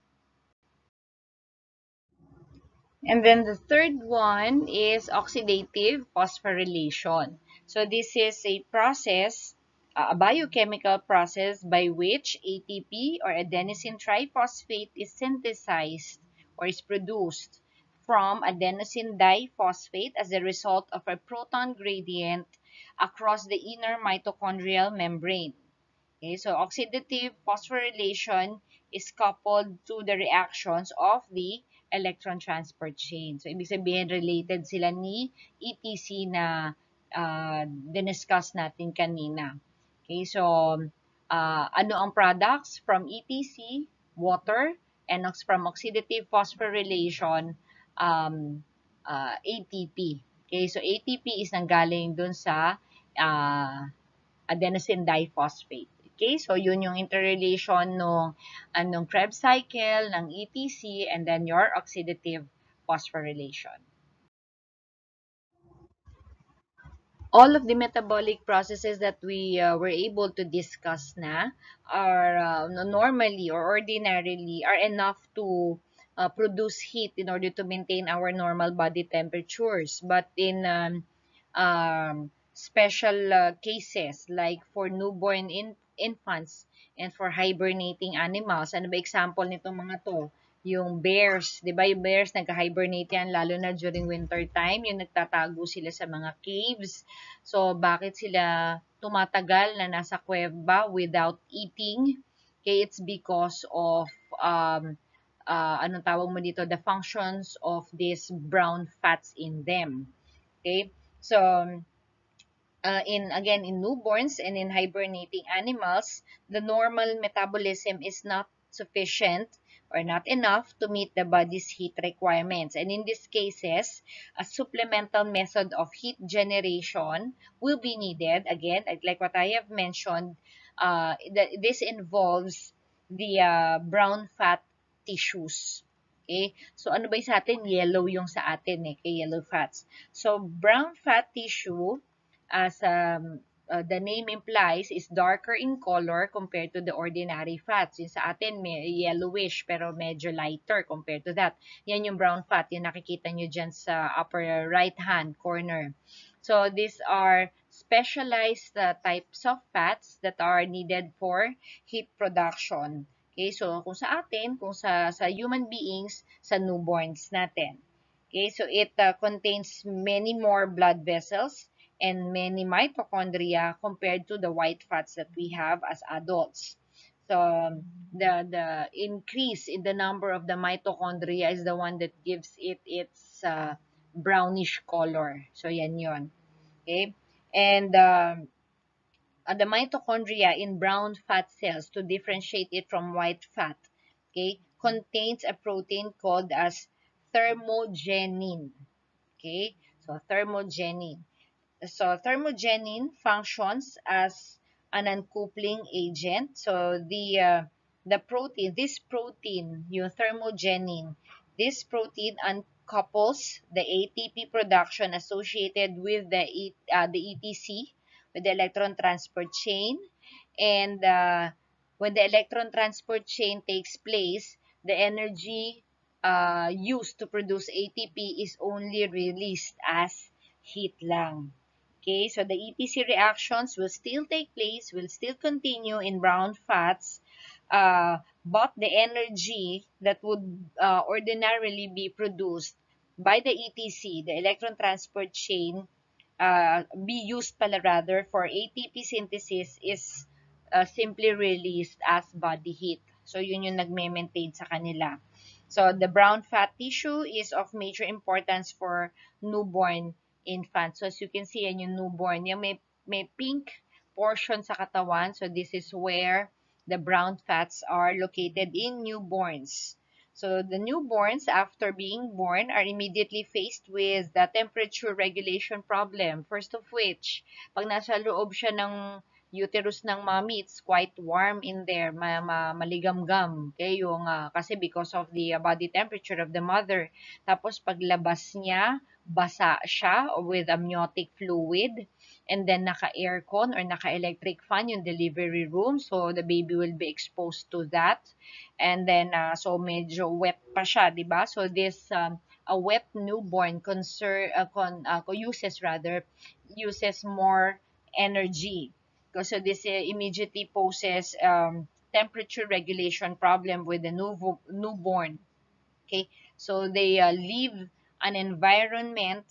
And then the third one is oxidative phosphorylation. So this is a process, a biochemical process by which ATP or adenosine triphosphate is synthesized or is produced from adenosine diphosphate as a result of a proton gradient across the inner mitochondrial membrane. Okay, so oxidative phosphorylation is coupled to the reactions of the electron transport chain. So, ibig sabihin, related sila ni ETC na diniscuss natin kanina. Okay, so, ano ang products from ETC? Water, and from oxidative phosphorylation, ATP. Okay, so ATP is nanggaling dun sa adenosine diphosphate. Okay, so yun yung interrelation nung anong Krebs cycle ng ETC and then your oxidative phosphorylation. All of the metabolic processes that we were able to discuss na are normally or ordinarily are enough to produce heat in order to maintain our normal body temperatures. But in special cases like for newborn infants and for hibernating animals, ano ba example nitong mga to? Yung bears, di ba yung bears nag-hibernate yan lalo na during winter time, yung nagtatago sila sa mga caves. So, bakit sila tumatagal na nasa kuweba without eating? Okay, it's because of, anong tawag mo dito, the functions of these brown fats in them. Okay, so, in newborns and in hibernating animals, the normal metabolism is not sufficient or not enough to meet the body's heat requirements. And in these cases, a supplemental method of heat generation will be needed. Again, like what I have mentioned, this involves the brown fat tissues. Okay? So, ano ba yung sa atin? Yellow yung sa atin yellow fats. So, brown fat tissue, as the name implies, is darker in color compared to the ordinary fats. Yung sa atin, may yellowish, pero medyo lighter compared to that. Yan yung brown fat, yung nakikita nyo dyan sa upper right-hand corner. So, these are specialized types of fats that are needed for heat production. Okay, so kung sa atin, kung sa human beings, sa newborns natin. Okay, so it contains many more blood vessels and many mitochondria compared to the white fats that we have as adults. So the increase in the number of the mitochondria is the one that gives it its brownish color. So yan yon. Okay, and the mitochondria in brown fat cells, to differentiate it from white fat, okay, contains a protein called as thermogenin. Okay, so thermogenin. So, thermogenin functions as an uncoupling agent. So, the protein, this protein, yung thermogenin, this protein uncouples the ATP production associated with the ETC, with the electron transport chain. And when the electron transport chain takes place, the energy used to produce ATP is only released as heat lang. Okay, so the ETC reactions will still take place, will still continue in brown fats, but the energy that would ordinarily be produced by the ETC, the electron transport chain, be used pala rather for ATP synthesis is simply released as body heat. So, yun yung nagme-maintain sa kanila. So, the brown fat tissue is of major importance for newborn infants. So, as you can see, yan yung newborn. Yung may pink portion sa katawan. So, this is where the brown fats are located in newborns. So, the newborns, after being born, are immediately faced with the temperature regulation problem. First of which, pag nasa loob siya uterus ng mommy, it's quite warm in there, maligamgam. Okay, kasi because of the body temperature of the mother. Tapos paglabas niya, basa siya with amniotic fluid, and then naka-aircon or naka-electric fan yung delivery room, so the baby will be exposed to that. And then so medyo wet pa siya, 'di ba? So this a wet newborn uses more energy. So this immediately poses temperature regulation problem with the newborn. Okay, so they live an environment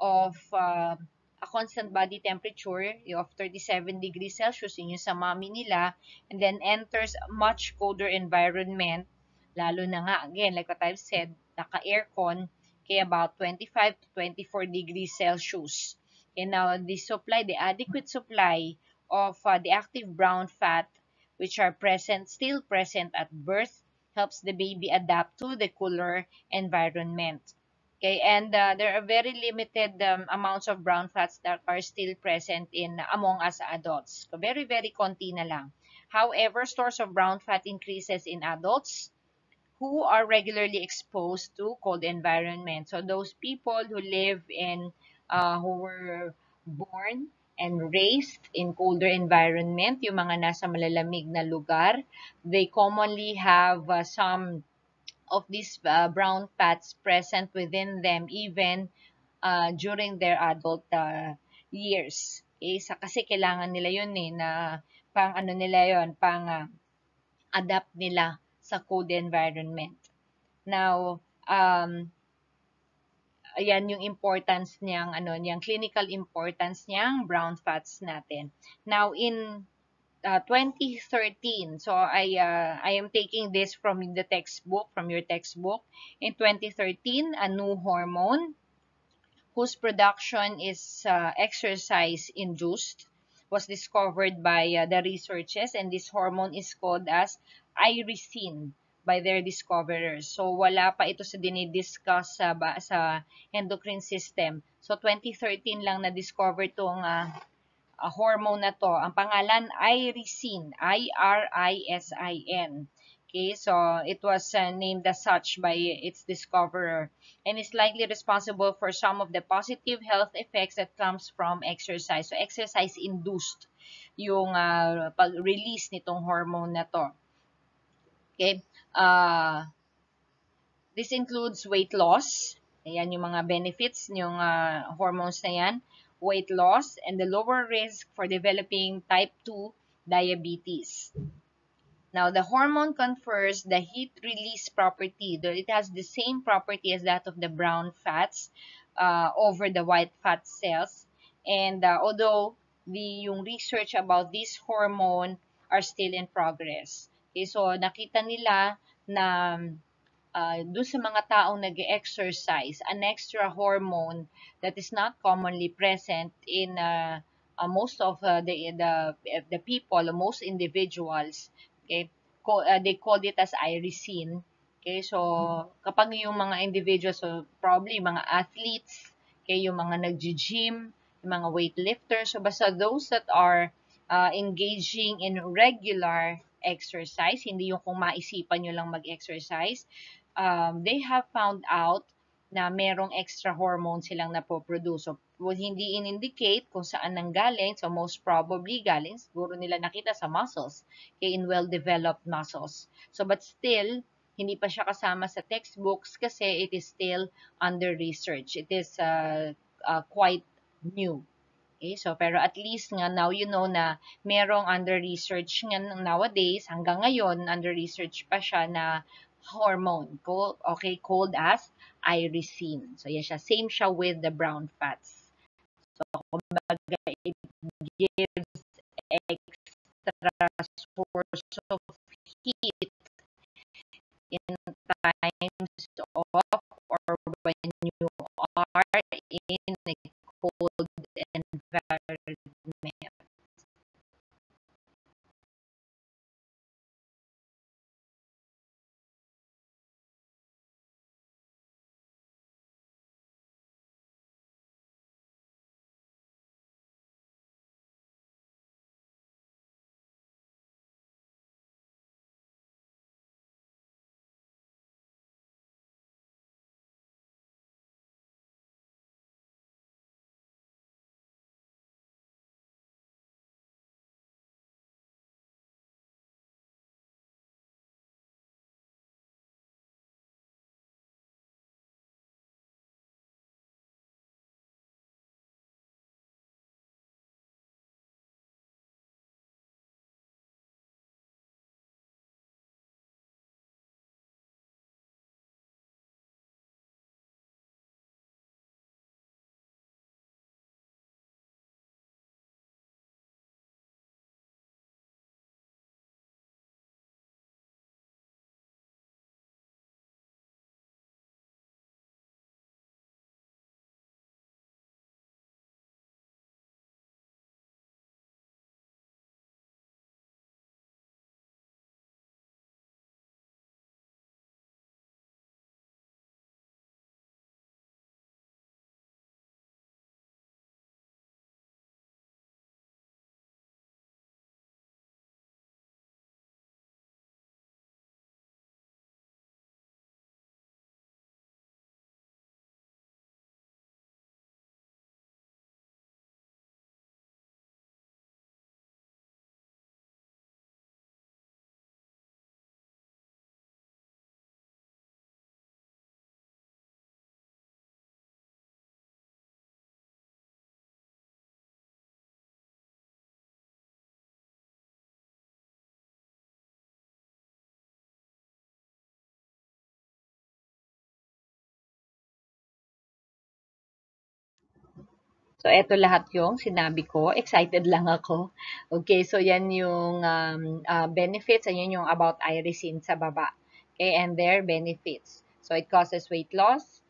of a constant body temperature of 37 degrees Celsius, yun yung sa mommy nila, and then enters a much colder environment, lalo na nga, again, like what I've said, naka-aircon, kaya about 25 to 24 degrees Celsius. And now, the adequate supply of the active brown fat, which are still present at birth, helps the baby adapt to the cooler environment. Okay, and there are very limited amounts of brown fats that are still present in among us adults. So very, very konti na lang. However, stores of brown fat increases in adults who are regularly exposed to cold environments. So those people who live in, who were born and raised in colder environment, yung mga nasa malalamig na lugar, they commonly have some of these brown fats present within them even during their adult years. Okay? Kasi kailangan nila yun na pang ano nila yun, pang adapt nila sa cold environment. Now, ayan yung importance niyang clinical importance niyang brown fats natin. Now, in 2013, so I am taking this from your textbook. In 2013, a new hormone whose production is exercise-induced was discovered by the researchers, and this hormone is called as irisin by their discoverers. So, wala pa ito sa dinidiscuss sa endocrine system. So, 2013 lang na-discover itong hormone na to. Ang pangalan, irisin, I-R-I-S-I-N. Okay, so it was named as such by its discoverer, and is likely responsible for some of the positive health effects that comes from exercise. So exercise-induced yung pag-release nitong hormone na to. Okay, this includes weight loss. Ayan yung mga benefits yung hormones na yan. Weight loss and the lower risk for developing type 2 diabetes. Now, the hormone confers the heat release property. It has the same property as that of the brown fats over the white fat cells. And although yung research about this hormone are still in progress. Okay, so nakita nila na doon sa mga taong nag-exercise, an extra hormone that is not commonly present in most of the people, most individuals. Okay, they called it as irisin. Okay, so kapag yung mga individuals, so probably mga athletes, okay, yung mga nag-gym, yung mga weightlifters, so basta those that are engaging in regular exercise, hindi yung kung maisipan nyo lang mag-exercise, they have found out na merong extra hormone silang napoproduce. So, hindi in-indicate kung saan nanggaling. So, most probably galing, siguro nila nakita sa muscles, okay, in well-developed muscles. So, but still, hindi pa siya kasama sa textbooks kasi it is still under research. It is quite new. Okay, so pero at least nga now you know na merong under research nga nowadays, hanggang ngayon under research pa siya na hormone called as irisin. So yan siya, same siya with the brown fats. So kumbaga it gives extra source of heat in times of or when you are in a cold environment. So, eto lahat yung sinabi ko. Excited lang ako. Okay, so yan yung benefits. Ayan yung about irisin sa baba. Okay, and their benefits. So, it causes weight loss,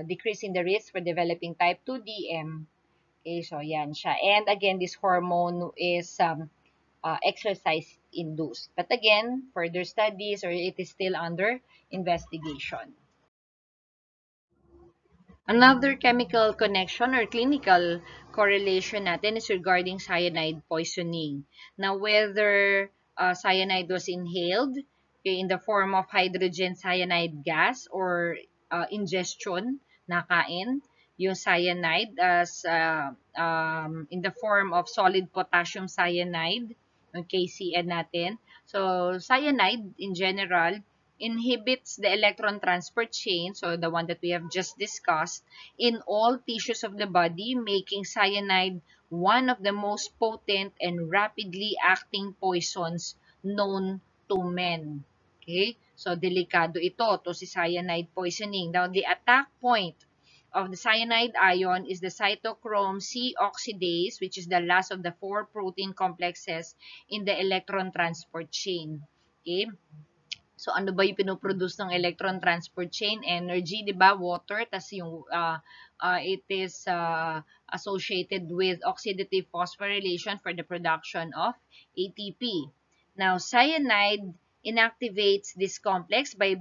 decreasing the risk for developing type 2 DM. Okay, so yan siya. And again, this hormone is exercise induced. But again, further studies or it is still under investigation. Another chemical connection or clinical correlation natin is regarding cyanide poisoning. Now, whether cyanide was inhaled in the form of hydrogen cyanide gas or ingestion, nakain, yung cyanide as in the form of solid potassium cyanide, yung KCN natin. So, cyanide in general inhibits the electron transport chain, so the one that we have just discussed, in all tissues of the body, making cyanide one of the most potent and rapidly acting poisons known to men. Okay? So, delikado ito, to si cyanide poisoning. Now, the attack point of the cyanide ion is the cytochrome C oxidase, which is the last of the 4 protein complexes in the electron transport chain. Okay? So, ano ba yung pinoproduce ng electron transport chain? Energy, di ba? Water, tas yung, it is associated with oxidative phosphorylation for the production of ATP. Now, cyanide inactivates this complex by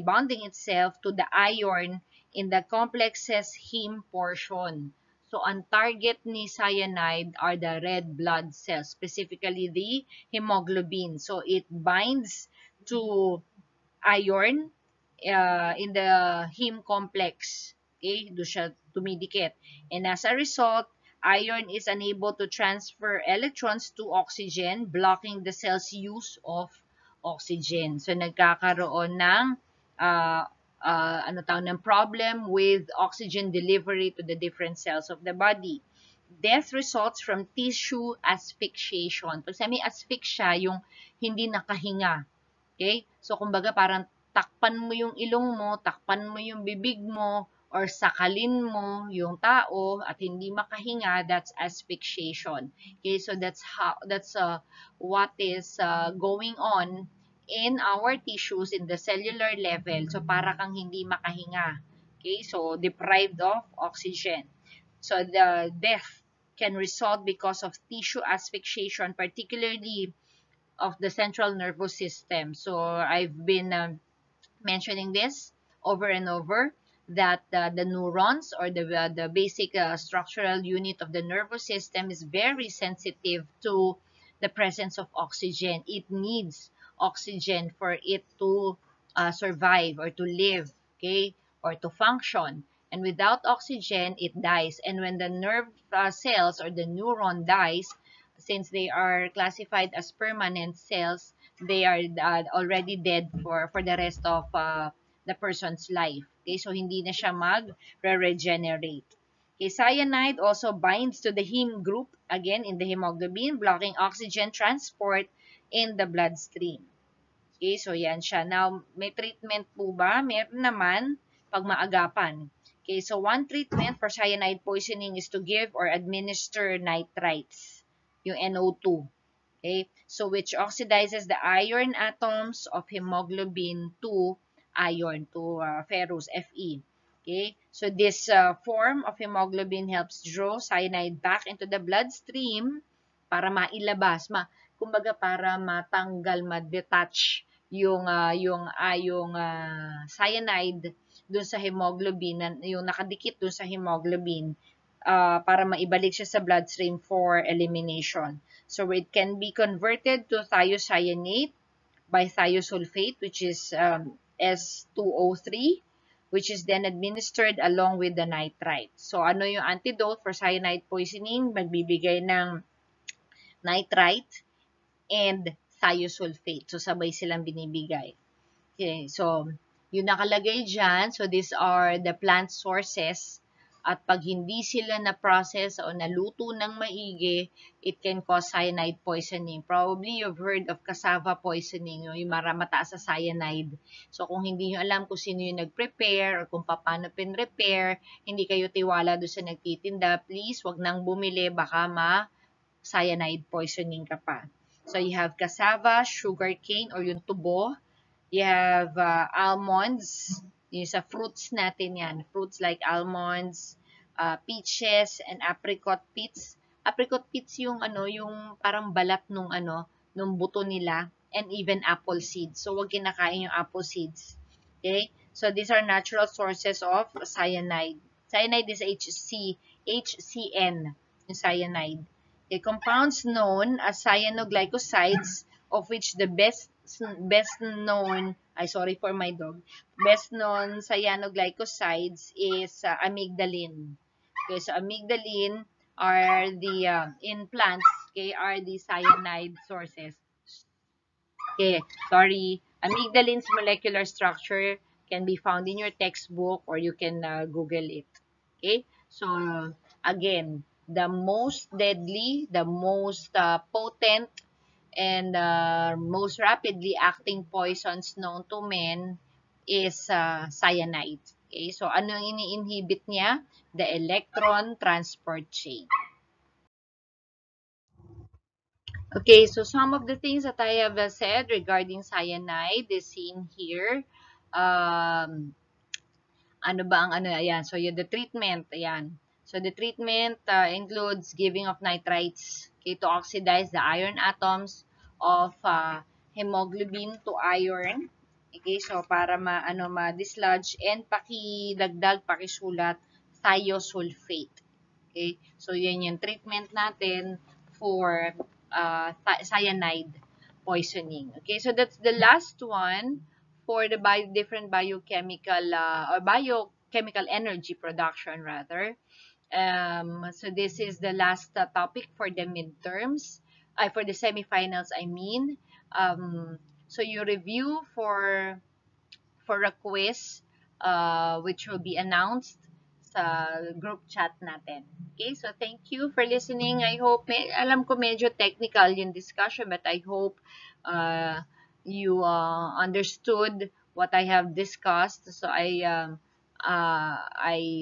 bonding itself to the iron in the complex's heme portion. So, ang target ni cyanide are the red blood cells, specifically the hemoglobin. So, it binds to iron in the heme complex. Okay, doon siya tumidikit. And as a result, iron is unable to transfer electrons to oxygen, blocking the cell's use of oxygen. So, nagkakaroon ng ng problem with oxygen delivery to the different cells of the body. Death results from tissue asphyxiation. Pag sabi asphyxia, yung hindi nakahinga. Okay? So, kumbaga parang takpan mo yung ilong mo, takpan mo yung bibig mo, or sakalin mo yung tao at hindi makahinga, that's asphyxiation. Okay? So, that's what is going on in our tissues in the cellular level. So, para kang hindi makahinga. Okay? So, deprived of oxygen. So, the death can result because of tissue asphyxiation, particularly of the central nervous system. So I've been mentioning this over and over that the neurons or the basic structural unit of the nervous system is very sensitive to the presence of oxygen. It needs oxygen for it to survive or to live, okay, or to function. And without oxygen, it dies. And when the nerve cells or the neuron dies, since they are classified as permanent cells, they are already dead for the rest of the person's life. Okay, so hindi na siya mag-regenerate. Okay, cyanide also binds to the heme group, again in the hemoglobin, blocking oxygen transport in the bloodstream. Okay, so yan siya. Now, may treatment po ba? Meron naman pag maagapan. Okay, so one treatment for cyanide poisoning is to give or administer nitrites, yung NO2. Okay, so which oxidizes the iron atoms of hemoglobin to iron, to ferrous, Fe. Okay, so this form of hemoglobin helps draw cyanide back into the bloodstream para mailabas, kumbaga para matanggal, ma-detach yung cyanide dun sa hemoglobin, yung nakadikit dun sa hemoglobin, para maibalik siya sa bloodstream for elimination. So it can be converted to thiocyanate by thiosulfate, which is S2O3, which is then administered along with the nitrite. So ano yung antidote for cyanide poisoning? Magbibigay ng nitrite and thiosulfate. So sabay silang binibigay. Okay, so yung nakalagay dyan, so these are the plant sources At pag hindi sila na-process o naluto ng maigi, it can cause cyanide poisoning. Probably you've heard of cassava poisoning, yung mataas sa cyanide. So kung hindi nyo alam kung sino yung nag-prepare or kung paano pin-repair, hindi kayo tiwala doon sa nagtitinda, please wag nang bumili, baka cyanide poisoning ka pa. So you have cassava, sugarcane or yung tubo. You have almonds, yung sa fruits natin yan. Fruits like almonds, peaches, and apricot pits. Apricot pits yung yung parang balat nung buto nila, and even apple seeds. So wag kinakain yung apple seeds. Okay? So these are natural sources of cyanide. Cyanide is HCN, yung cyanide. Okay, compounds known as cyanoglycosides, of which the best known, sorry for my dog, best known cyanoglycosides is amygdalin. Okay, so amygdalin are the in plants, okay, are the cyanide sources. Okay, sorry. Amygdalin's molecular structure can be found in your textbook or you can Google it. Okay, so again, the most deadly, the most potent, and most rapidly acting poisons known to men is cyanide. Okay, so ano yung ini-inhibit niya? The electron transport chain. Okay, so some of the things that I have said regarding cyanide is seen here. Ano ba ang ayan, so the treatment, ayan. So the treatment includes giving of nitrites, okay, to oxidize the iron atoms of hemoglobin to iron. Okay, so para ma-dislodge and pakisulat thiosulfate. Okay, so yan yung treatment natin for cyanide poisoning. Okay, so that's the last one for the different biochemical or biochemical energy production rather. So this is the last topic for the midterms, for the semifinals I mean. So you review for a quiz which will be announced sa group chat natin. Okay, so thank you for listening. I hope, alam ko medyo technical yung discussion, but I hope you understood what I have discussed. So I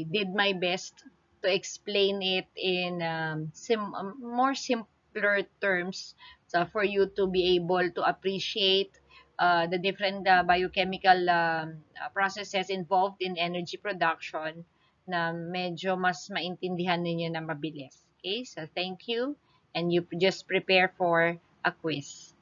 did my best to explain it in more simpler terms, so for you to be able to appreciate the different biochemical processes involved in energy production na medyo mas maintindihan ninyo na mabilis. Okay, so thank you, and you just prepare for a quiz.